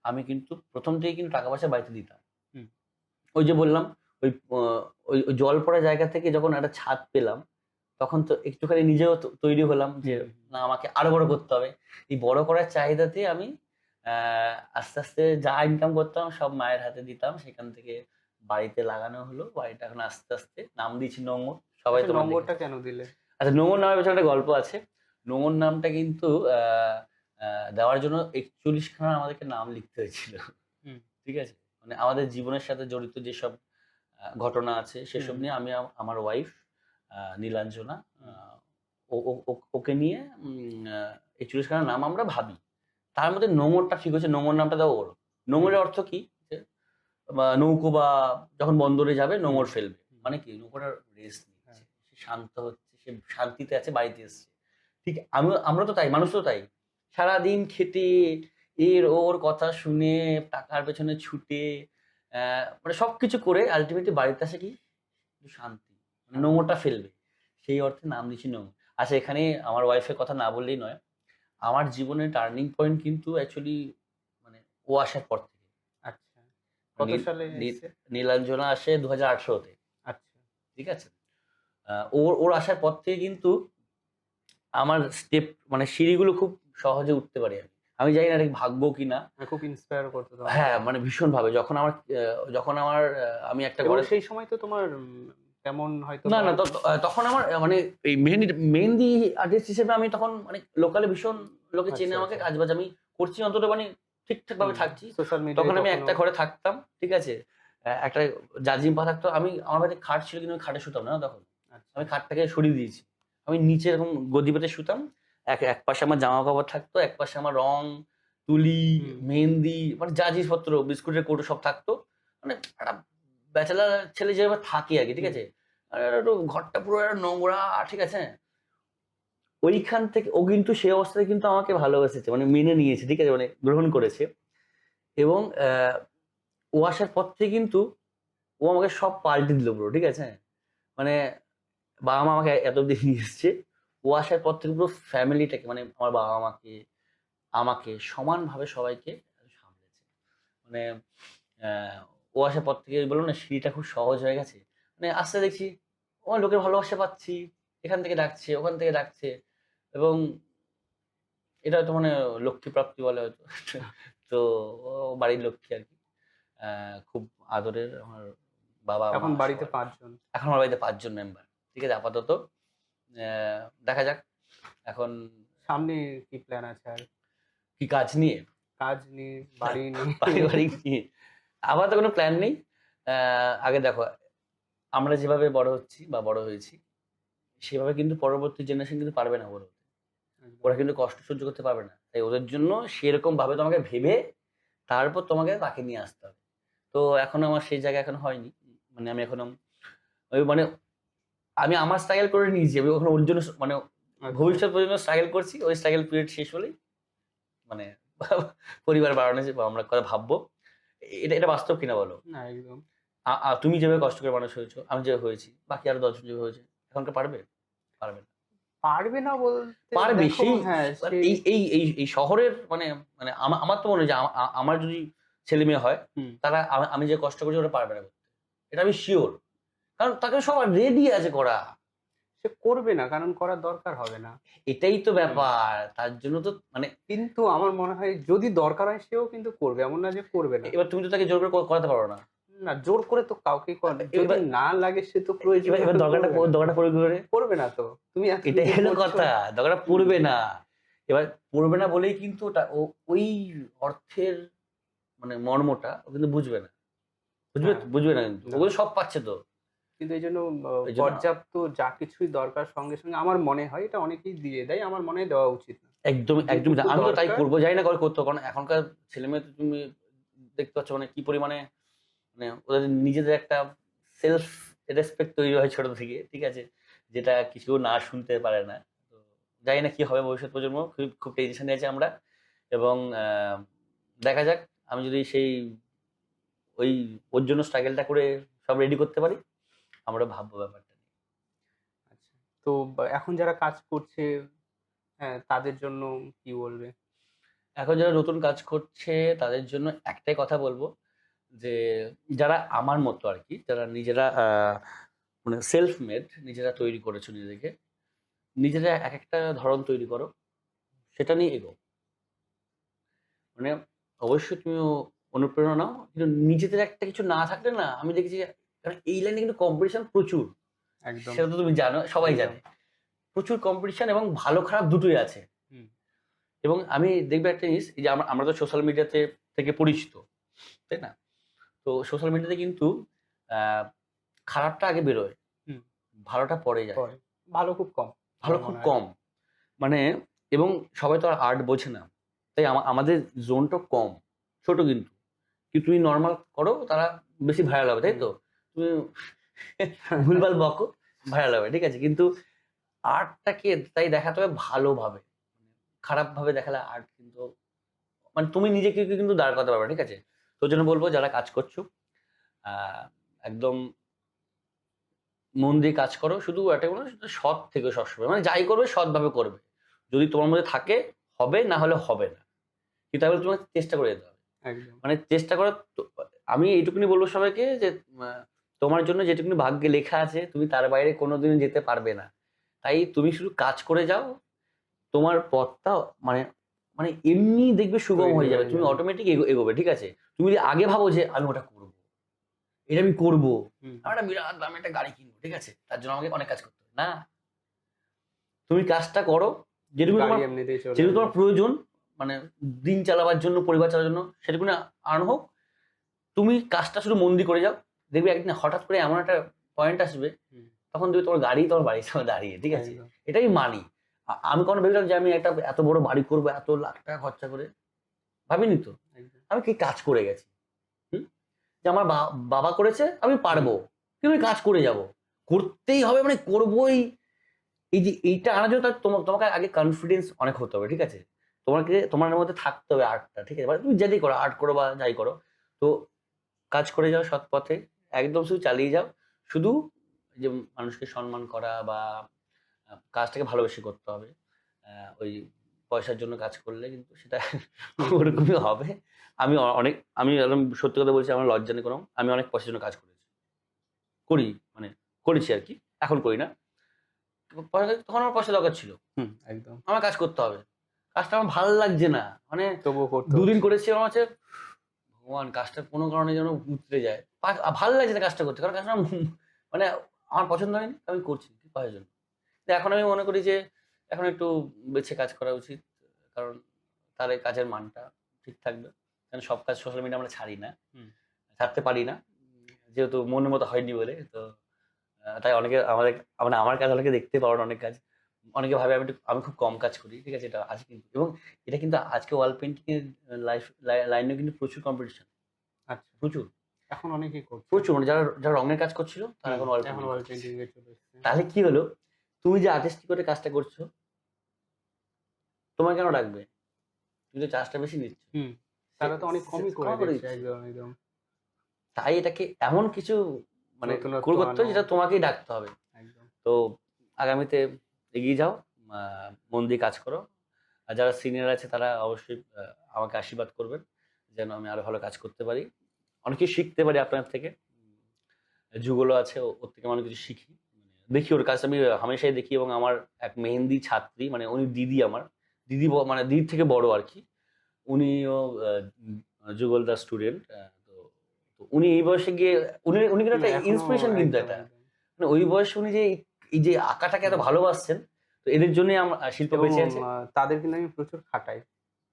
S2: আমি কিন্তু ১ম থেকেই কিন্তু টাকা-পয়সা বাড়িতে দিতাম।
S1: হুম,
S2: ওই যে বললাম, ওই অ ওই জল পড়া জায়গা থেকে যখন একটা ছাদ পেলাম, তখন তো একটুখানি নিজেও তৈরি হলাম যে,
S1: হুম, হুম।
S2: না আমাকে আরো বড় করতে হবে। এই বড় করার চাহিদাতে আমি আ আস্তে, আস্তে যা ইনকাম করতাম সব মায়ের হাতে দিতাম। সেখান থেকে বাড়িতে লাগানো হলো। বাড়িটা এখন আস্তে, আস্তে নাম দিয়েছি নোঙর। সবাই
S1: আচ্ছা,
S2: তোমরা
S1: নোঙ্গরটা
S2: দেখেছো।
S1: কেন দিলে?
S2: আচ্ছা, নোঙর নামের পেছনে একটা গল্প আছে। নোঙর নামটা কিন্তু আ আ দেওয়ার জন্য ৪১ খানা আমাদেরকে নাম লিখতে হয়েছিল।
S1: হুম,
S2: ঠিক আছে? মানে আমাদের জীবনের সাথে জড়িত যেসব ঘটনা আছে
S1: হুম,
S2: সেসব
S1: হুম,
S2: নিয়ে আমি আমার ওয়াইফ নীলাঞ্জনা, আ
S1: হুম,
S2: ও ও ও ওকে নিয়ে ৪১ খানা নাম আমরা ভাবি। তার মধ্যে নোঙরটা ঠিক হয়েছে, নোঙর নামটা দেওয়া ওর।
S1: হুম,
S2: নোঙরের অর্থ কি? যে নৌকো বা যখন বন্দরে যাবে
S1: হুম,
S2: নোঙর ফেলবে।
S1: হুম,
S2: মানে কি? নৌকোটা রেস্ট
S1: হ্যাঁ,
S2: নিচ্ছে। সে শান্ত হচ্ছে, সে শান্তিতে আছে, বাড়িতে এসছে। ঠিক আমরা তো তাই, মানুষ তো তাই। সারাদিন খেটে এর ওর কথা শুনে, টাকার পেছনে ছুটে, অ্যা মানে সবকিছু করে আল্টিমেটলি বাড়িতে আসে কি? একটু শান্তি। মানে
S1: শান্তি।
S2: নোঙরটা ফেলবে। সেই অর্থে নাম দিয়েছি নোঙর। আচ্ছা, এখানে আমার ওয়াইফের কথা না বললেই নয়। আমার জীবনের টার্নিং পয়েন্ট কিন্তু অ্যাকচুয়ালি মানে ও আসার পর থেকে।
S1: আচ্ছা। কত
S2: নীল
S1: সালে
S2: নীল
S1: এসছে?
S2: নীলাঞ্জনা আসে ২০১৮ তে।
S1: আচ্ছা।
S2: ঠিক আছে? ওর আসার পর থেকে কিন্তু আমার স্টেপ মানে সিঁড়িগুলো খুব সহজে উঠতে পারি আমি। আমি জানি না এটা ভাগ্য কিনা।
S1: খুব ইন্সপায়ার করতো তোমাকে।
S2: হ্যাঁ, মানে ভীষণভাবে যখন আমার আমি একটা
S1: এবং
S2: ঘরে
S1: সেই সময় তো তোমার তেমন
S2: না,
S1: হয়তোবা
S2: না, তখন আমার মানে এই মেহেন্দি আর্টিস্ট হিসেবে আমি তখন মানে লোকালে ভীষণ লোকে চেনে
S1: আচ্ছা,
S2: আমাকে,
S1: আচ্ছা।
S2: কাজ-বাজ আমি করছি, অন্তত মানে ঠিকঠাকভাবে
S1: হুম,
S2: থাকছি।
S1: সোশ্যাল মিডিয়ায়
S2: তখন আমি
S1: তখনো
S2: একটা ঘরে থাকতাম, ঠিক আছে? একটা জাজিম পা থাকতো। আমার বাড়িতে খাট ছিল কিন্তু আমি খাটে শুতাম না তখন।
S1: আচ্ছা।
S2: আমি খাটটাকে সরিয়ে দিয়েছি। আমি নিচে এরকম গদি পেতে শুতাম। একপাশে আমার জামাকাপড় থাকতো, একপাশে আমার রং, তুলি,
S1: হুম,
S2: মেহেন্দি, মানে যা জিনিসপত্র, বিস্কুটের কৌটো সব থাকতো। মানে একটা ব্যাচেলর ছেলে যেভাবে থাকে আরকি, ঠিক
S1: হুম,
S2: আছে? আর একটু ঘরটা পুরো একটা নোংরা, ঠিক আছে? ঐখান থেকে ও কিন্তু সেই অবস্থায় কিন্তু আমাকে ভালোবেসেছে। মানে মেনে নিয়েছে, ঠিক আছে? মানে গ্রহণ করেছে এবং ও আসার পর থেকে কিন্তু ও আমাকে সব পাল্টে দিল পুরো, ঠিক আছে? মানে বাবা-মা আমাকে এত অব্দি নিয়ে এসছে। ও আসার পর থেকে পুরো ফ্যামিলিটাকে, মানে আমার বাবা-মাকে, আমাকে সমানভাবে সবাইকে সামলেছে। মানে অ্যা ও আসার পর থেকে ওই বললাম না সিঁড়িটা খুব সহজ হয়ে গেছে। মানে আস্তে দেখছি ও লোকের ভালোবাসা পাচ্ছি। এখান থেকে ডাকছে, ওখান থেকে ডাকছে এবং এটা হয়তো মানে লক্ষ্মী প্রাপ্তি বলে হয়তো। তো ও বাড়ির লক্ষ্মী আরকি। খুব আদরের আমার বাবা, মা
S1: এখন বাড়িতে
S2: সবাই।
S1: ৫ জন।
S2: এখন আমার বাড়িতে ৫ জন মেম্বার। ঠিক আছে? আপাতত দেখা যাক এখন
S1: সামনে কি প্ল্যান আছে আর?
S2: কি কাজ নিয়ে,
S1: কাজ নিয়ে, বাড়ি নিয়ে?
S2: পারিবারিক নিয়ে আমার তো কোনো প্ল্যান নেই। আগে দেখো আমরা যেভাবে বড় হচ্ছি বা বড় হয়েছি সেভাবে কিন্তু পরবর্তী জেনারেশন কিন্তু পারবে না বড় হতে।
S1: একদম।
S2: ওরা কিন্তু কষ্ট সহ্য করতে পারবে না। তাই ওদের জন্য সেরকম ভাবে তোমাকে ভেবে তারপর তোমাকে তাকে নিয়ে আসতে হবে। তো এখনো আমার সেই জায়গা এখনো হয়নি। মানে আমি এখনো ওই মানে আমি আমার স্ট্রাগল করে নিয়েছি। আমি ওখানে ওর জন্য মানে
S1: আচ্ছা।
S2: ভবিষ্যৎ পর্যন্ত স্ট্রাগল করছি। ওই স্ট্রাগল পিরিয়ড শেষ হলেই মানে পরিবার বাড়ানো যে আমরা কথা ভাববো। এটা বাস্তব কিনা বলো?
S1: না, একদম।
S2: তুমি যেভাবে কষ্ট করে মানুষ হয়েছো, আমি যেভাবে হয়েছি, বাকি আরো ১০ জন যেভাবে হয়েছে, এখনকার পারবে? পারবে না।
S1: পারবে না বলতে
S2: পারবে
S1: দেখো,
S2: সেই
S1: হ্যাঁ,
S2: মানে
S1: সেই
S2: এই শহরের মানে মানে আমার তো মনে হয় যে আমার যদি ছেলে-মেয়ে হয়,
S1: হুম,
S2: তারা আমি যে কষ্ট করছি ওরা পারবে না করতে। এটা আমি সিউর। কারণ তাকে সবার রেডি আছে করা।
S1: সে করবে না, কারণ করার দরকার হবে না।
S2: এটাই তো
S1: হুম।
S2: ব্যাপার। তার জন্য তো মানে
S1: কিন্তু আমার মনে হয় যদি দরকার হয় সেও কিন্তু করবে। এমন না যে করবে না।
S2: এবার তুমি তো তাকে জোর করে করাতে পারো না।
S1: না, জোর করে তো কাউকেই যদি
S2: এবার
S1: না লাগে সে তো প্রয়োজনে
S2: এবার
S1: তো
S2: দরকারটা
S1: করবে না।
S2: দরকারটা পড়বে কি করে?
S1: করবে না তো। তুমি
S2: এটাই
S1: এতটুকু
S2: হলো
S1: করছো।
S2: কথা। দরকারটা
S1: হুম,
S2: পড়বে না। এবার পড়বে না বলেই কিন্তু ওই অর্থের মানে মর্মটা ও কিন্তু বুঝবে না। বুঝবে
S1: হ্যাঁ,
S2: তো? বুঝবে না কিন্তু।
S1: না।
S2: ও কিন্তু সব পাচ্ছে তো।
S1: কিন্তু এইজন্য
S2: এইজন্য
S1: পর্যাপ্ত যা কিছুই দরকার সঙ্গে, সঙ্গে আমার মনে হয় এটা অনেকেই দিয়ে দেয়। আমার মনে হয় দেওয়া উচিত না।
S2: একদমই
S1: যেটুকু
S2: আমি তো তাই
S1: দরকার।
S2: করব। জানি না করতো। কারণ এখনকার ছেলেমেয়ে তো তুমি দেখতে পাচ্ছ মানে কি পরিমাণে মানে ওদের নিজেদের একটা সেলফ রেসপেক্ট তৈরি হয় ছোট থেকে। ঠিক আছে? যেটা কিছু না শুনতে পারে না। তো জানি না কি হবে ভবিষ্যৎ প্রজন্ম। খুব টেনশনে আছি আমরা। এবং দেখা যাক আমি যদি সেই ওই ওর জন্য স্ট্রাগলটা করে সব রেডি করতে পারি, আমরা ভাববো ব্যাপারটা নিয়ে।
S1: আচ্ছা। তো এখন যারা কাজ করছে, হ্যাঁ, তাদের জন্য কি বলবে?
S2: এখন যারা নতুন কাজ করছে তাদের জন্য একটাই কথা বলব যে যারা আমার মতো আরকি, যারা নিজেরা মানে সেলফ মেড নিজেরা তৈরি করেছো নিজেদেরকে, নিজেরা একেকটা ধরন তৈরি করো, সেটা নিয়ে এগোও। মানে অবশ্যই তুমি অনুপ্রেরণা নাও। কিন্তু নিজেদের একটা কিছু না থাকলে না আমি দেখেছি যে কারণ এই লাইনে কিন্তু কম্পিটিশন প্রচুর।
S1: একদম,
S2: সেটা তো তুমি জানো, সবাই
S1: একদম।
S2: জানে। প্রচুর কম্পিটিশন এবং ভালো খারাপ দুটোই আছে।
S1: হুম,
S2: এবং আমি দেখবে একটা জিনিস এই যে আমরা তো সোশ্যাল মিডিয়াতে থেকে পরিচিত। তাই না? তো সোশ্যাল মিডিয়াতে কিন্তু আ খারাপটা আগে বেরোয়।
S1: হুম।
S2: ভালোটা পরে যায়।
S1: পরে। ভালো খুব কম,
S2: ভালো
S1: আমার
S2: খুব
S1: মনে হয়।
S2: কম। মানে এবং সবাই তো আর আর্ট বোঝে না। তাই আমাদের জোনটা কম। ছোট কিন্তু। তুমি নরমাল করো তারা বেশি ভাইরাল হবে, তাই
S1: হুম।
S2: তো? তুমি ভুলভাল বকো, ভাইরাল হবে। ঠিক আছে? কিন্তু আর্টটাকে তাই দেখাতে হবে ভালোভাবে। খারাপভাবে দেখালে আর্ট কিন্তু মানে তুমি নিজেকে কিন্তু দাঁড় করাতে পারবে না। ঠিক আছে? তো ওই জন্য বলব যারা কাজ করছো আ একদম মন দিয়ে কাজ করো। শুধু একটা কোনো সৎ থেকো সবসময়। মানে যাই করবে সৎভাবে করবে। যদি তোমার মধ্যে থাকে হবে, না হলে হবে না। কিন্তু তাহলে তোমাকে চেষ্টা করে যেতে হবে।
S1: একদম।
S2: মানে চেষ্টা করা তো আমি এইটুকুনি বলব সবাইকে যে আ তোমার জন্য যেটুকুনি ভাগ্যে লেখা আছে তুমি তার বাইরে কোনদিনও যেতে পারবে না। তাই তুমি শুধু কাজ করে যাও। তোমার পথটা মানে মানে এমনি দেখবে সুগম
S1: তৈরি
S2: হয়ে যাবে।
S1: হয়ে
S2: তুমি
S1: যাবে।
S2: অটোমেটিক এগোবে। ঠিক আছে? তুমি যদি আগে ভাবো যে আমি ওটা করব। এটা আমি করব।
S1: হুম,
S2: আমার একটা বিরাট দামি একটা গাড়ি কিনবো। ঠিক আছে? তার জন্য আমাকে অনেক কাজ করতে হবে। না, তুমি কাজটা করো। যেটুকু
S1: গাড়ি
S2: তোমার
S1: এমনিতেই চলে
S2: যেটুকু
S1: আসবে।
S2: তোমার প্রয়োজন মানে দিন চালাবার জন্য, পরিবার চালানোর জন্য সেটুকুনি আর্ন হোক। তুমি কাজটা শুধু মন দিয়ে করে যাও। দেখবে একদিন হঠাৎ করে এমন একটা পয়েন্ট আসবে,
S1: হুম,
S2: তখন দেখবে তোমার গাড়ি তোমার বাড়ির সামনে দাঁড়িয়ে। ঠিক আছে?
S1: একদম।
S2: এটাই আমি মানি। আমি কখনো ভেবেছিলাম যে আমি একটা এত বড় বাড়ি করব এত লাখ টাকা খরচা করে। ভাবিনি তো।
S1: একদম।
S2: আমি কি কাজ করে গেছি। হুম? যে আমার বাবা করেছে আমি
S1: হুম,
S2: পারবো। কিন্তু আমি কাজ করে যাবো। করতেই হবে মানে করবোই। এই যে এইটা আনার জন্য তোমাকে আগে কনফিডেন্স অনেক হতে হবে। ঠিক আছে? তোমার মধ্যে থাকতে হবে আর্টটা। ঠিক আছে? মানে তুমি যেটাই করো, আর্ট করো বা যাই করো। তো কাজ করে যাও সৎ পথে। একদম শুধু চালিয়ে যাও। শুধু যে মানুষকে সম্মান করা বা কাজটাকে ভালোবেসে করতে হবে। ওই পয়সার জন্য কাজ করলে কিন্তু সেটা
S1: হুম, হুম।
S2: ওরকমই হবে। আমি আমি একদম সত্যি কথা বলছি আমার লজ্জা নেই কোনো। আমি অনেক পয়সার জন্য কাজ করেছি। করি মানে করেছি আরকি। এখন করি না। তখন আমার পয়সা দরকার ছিল।
S1: হুম, একদম।
S2: আমার কাজ করতে হবে। কাজটা আমার ভাল লাগছে না। মানে
S1: তবুও করতে
S2: ২ দিন
S1: হচ্ছে।
S2: করেছি আমার কাছে ভগবান কাজটা কোনো কারণে যেন উতরে যায়। ভাল লাগছে না কাজটা করতে। কারণ কাজটা মানে আমার পছন্দ হয়নি। আমি করছি। পয়সার জন্য। তো এখন আমি মনে করি যে এখন একটু বেছে কাজ করা উচিত, কারণ তার এই কাজের মানটা ঠিক থাকবে। কারণ সব কাজ সোশ্যাল মিডিয়া আমরা ছাড়ি না, ছাড়তে পারি না, যেহেতু মনের মতো হয়নি বলে। তো তাই অনেকে আমাদের, মানে আমার কাজ অনেকে দেখতে পারেন, অনেক কাজ অনেকে ভাবে আমি খুব কম কাজ করি, ঠিক আছে, এটা আছে কিন্তু। এবং এটা কিন্তু আজকে ওয়াল পেন্টিং এর লাইনে কিন্তু প্রচুর কম্পিটিশন,
S1: আচ্ছা,
S2: প্রচুর
S1: এখন অনেকেই করছে।
S2: প্রচুর, মানে যারা যারা রঙের কাজ করছিল তারা এখন ওয়াল
S1: এখন
S2: পেন্টিং
S1: ওয়াল
S2: করছে।
S1: পেইন্টিং এ চলে এসেছে।
S2: তাহলে কি হলো, তুমি যে আর্টিস্ট করে কাজটা করছো, তোমার কেন রাখবে? তুমি তো চার্জটা বেশি নিচ্ছ।
S1: হুম, তারা তো অনেক কমই করে
S2: করে
S1: দিচ্ছে,
S2: দিচ্ছে।
S1: একদম একদম।
S2: তাই এটাকে এমন কিছু মানে
S1: নতুনত্ব
S2: করতে হবে
S1: আনো,
S2: যেটা তোমাকেই ডাকতে হবে।
S1: একদম।
S2: তো আগামীতে এগিয়ে যাও, মন দিয়ে কাজ করো। আর যারা সিনিয়র আছে তারা অবশ্যই আমাকে আশীর্বাদ করবেন যেন আমি আরো ভালো কাজ করতে পারি, অনেক কিছু শিখতে পারি আপনার থেকে। যুগলও আছে, ওর থেকে আমি অনেক কিছু শিখি। দেখি ওর কাজ আমি হামেশাই দেখি, এবং আমার এক মেহেন্দি ছাত্রী, মানে উনি দিদি, আমার দিদি মানে দিদির থেকে বড় আর কি। উনিও যুগলদার স্টুডেন্ট। তো তো উনি এই বয়সে গিয়ে উনি উনি কিন্তু একটা
S1: এখনো
S2: ইন্সপিরেশন, কিন্তু
S1: একদম
S2: একটা
S1: একদম।
S2: মানে ওই বয়সে উনি যে এই যে আঁকাটাকে এত
S1: হুম।
S2: ভালোবাসছেন, তো এদের জন্যই আমার শিল্প
S1: এবং
S2: বেঁচে আছে।
S1: তাদের কিন্তু আমি প্রচুর খাটাই।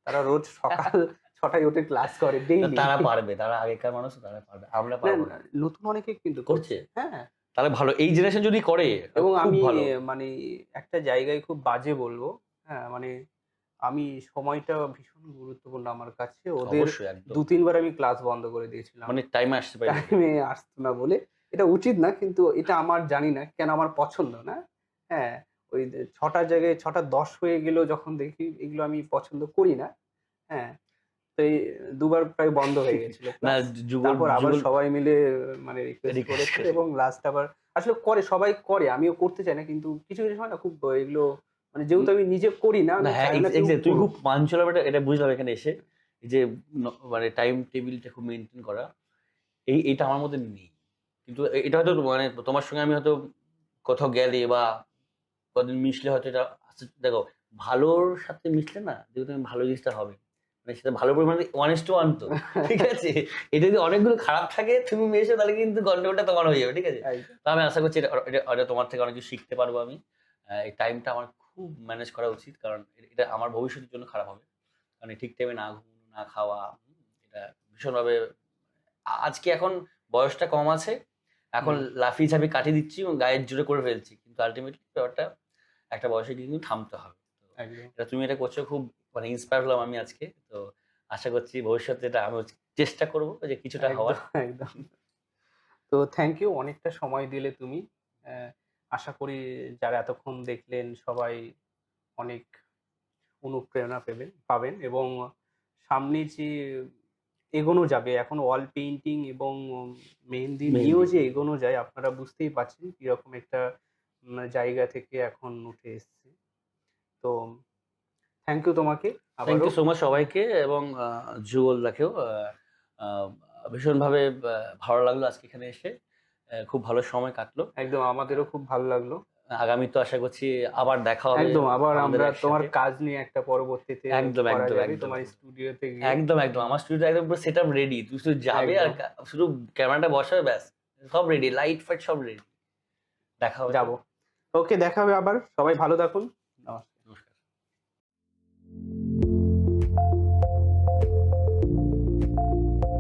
S1: তারা রোজ সকাল ৬টায় উঠে ক্লাস করে ডেইলি।
S2: তারা পারবে, তারা আগেকার মানুষ, তারা পারবে, আমরা
S1: না,
S2: পারবো
S1: না,
S2: না।
S1: নতুন অনেকে কিন্তু
S2: করছে,
S1: করছে। হ্যাঁ,
S2: তাহলে ভালো, এই জেনারেশন যদি করে
S1: এবং
S2: খুব
S1: আমি
S2: ভালো।
S1: মানে একটা জায়গায় খুব বাজে বলবো, হ্যাঁ, মানে আমি সময়টা ভীষণ গুরুত্বপূর্ণ আমার কাছে। ওদের
S2: অবশ্যই, একদম,
S1: ২-৩ বার আমি ক্লাস বন্ধ করে দিয়েছিলাম।
S2: মানে টাইমে আসতে পারি বলে।
S1: টাইমে আসতো না বলে। এটা উচিত না, কিন্তু এটা আমার জানি না কেন আমার পছন্দ না। হ্যাঁ, ওই ৬টার জায়গায় ৬:১০ হয়ে গেলেও যখন দেখি এগুলো আমি পছন্দ করি না। হ্যাঁ, তো এই ২ বার প্রায় বন্ধ হয়ে গেছিল
S2: না,
S1: ক্লাস।
S2: যুগল
S1: তারপর আবার
S2: যুগল
S1: সবাই মিলে মানে রিকোয়েস্ট
S2: রিকোয়েস্ট
S1: করেছে
S2: করে।
S1: এবং লাস্ট আবার আসলে করে, সবাই করে। আমিও করতে চাই না, কিন্তু কিছু, কিছু সময় না খুব এগুলো মানে যেহেতু আমি নিজে করি না,
S2: না,
S1: আমি
S2: হ্যাঁ,
S1: চাইও না কেউ
S2: এক্সাক্ট, তুমি খুব
S1: করুক।
S2: পাঞ্চুয়াল, এটা বুঝলাম এখানে এসে। এই যে মানে টাইম টেবিলটা খুব মেইনটেইন করা, এইটা আমার মধ্যে নেই। কিন্তু এটা হয়তো মানে তোমার সঙ্গে আমি হয়তো কোথাও গেলে বা কদিন মিশলে হয়তো এটা আস্তে, দেখো, ভালোর সাথে মিশলে না দেখবে তুমি ভালো জিনিসটা হবে। মানে সেটা ভালো পরিমাণে 1:1 তো। ঠিক আছে? এটা যদি অনেকগুলো খারাপ থাকে তুমি মেশো, তাহলে কিন্তু গন্ডগোলটা তোমার হয়ে যাবে। ঠিক আছে?
S1: একদম,
S2: তো আমি আশা করছি এটা তোমার থেকে অনেক কিছু শিখতে পারবো আমি। এই টাইমটা আমার খুব ম্যানেজ করা উচিত। কারণ এটা আমার ভবিষ্যতের জন্য খারাপ হবে। কারণ এই ঠিক টাইমে না ঘুমানো, না খাওয়া, এটা ভীষণভাবে আজকে এখন বয়সটা কম আছে। এখন
S1: হুম,
S2: লাফিয়ে ঝাঁপিয়ে কাটিয়ে দিচ্ছি এবং গায়ের জোরে করে ফেলছি। কিন্তু আল্টিমেটলি ব্যাপারটা একটা বয়সে গিয়ে কিন্তু থামতে হবে। তো
S1: একদম,
S2: তুমি এটা করছো, খুব মানে ইন্সপায়ার হলাম আমি আজকে। তো আশা করছি ভবিষ্যতে এটা আমিও চেষ্টা করব যে কিছুটা হওয়ার।
S1: একদম, একদম। তো থ্যাংক ইউ, অনেকটা সময় দিলে তুমি। অ্যা আশা করি যারা এতক্ষণ দেখলেন সবাই অনেক অনুপ্রেরণা পাবেন এবং সামনে যে এগোনো যাবে এখন ওয়াল পেইন্টিং এবং মেহেন্দি নিয়েও
S2: মেহেন্দি।
S1: যে এগোনো যায় আপনারা বুঝতেই পারছেন কিরকম একটা জায়গা থেকে এখন উঠে এসছে। তো থ্যাংক ইউ তোমাকে
S2: থ্যাংক
S1: আবারও।
S2: ইউ সো মাচ সবাইকে, এবং যুগলদাকেও আ ভীষণভাবে ভালো লাগলো আজকে এখানে এসে। খুব ভালো সময় কাটলো।
S1: একদম
S2: আ
S1: আমাদেরও খুব ভালো লাগলো।
S2: আগামীতেও আশা করছি আবার দেখা হবে
S1: একদম আবার
S2: আমাদের
S1: আমরা তোমার
S2: একসাথে।
S1: কাজ নিয়ে একটা পরবর্তীতে
S2: একদম,
S1: করা
S2: একদম,
S1: যাবে
S2: একদম,
S1: তোমার
S2: একদম।
S1: স্টুডিওতে গিয়ে।
S2: একদম, একদম।
S1: হুম,
S2: আমার স্টুডিওতে একদম পুরো সেটআপ রেডি। তুমি শুধু যাবে আর
S1: একদম
S2: শুধু ক্যামেরাটা বসাবে, ব্যাস। সব রেডি। লাইট ফাইট সব রেডি। দেখা হবে
S1: যাব।
S2: তাহলে।
S1: ওকে, দেখা হবে আবার। সবাই ভালো থাকুন।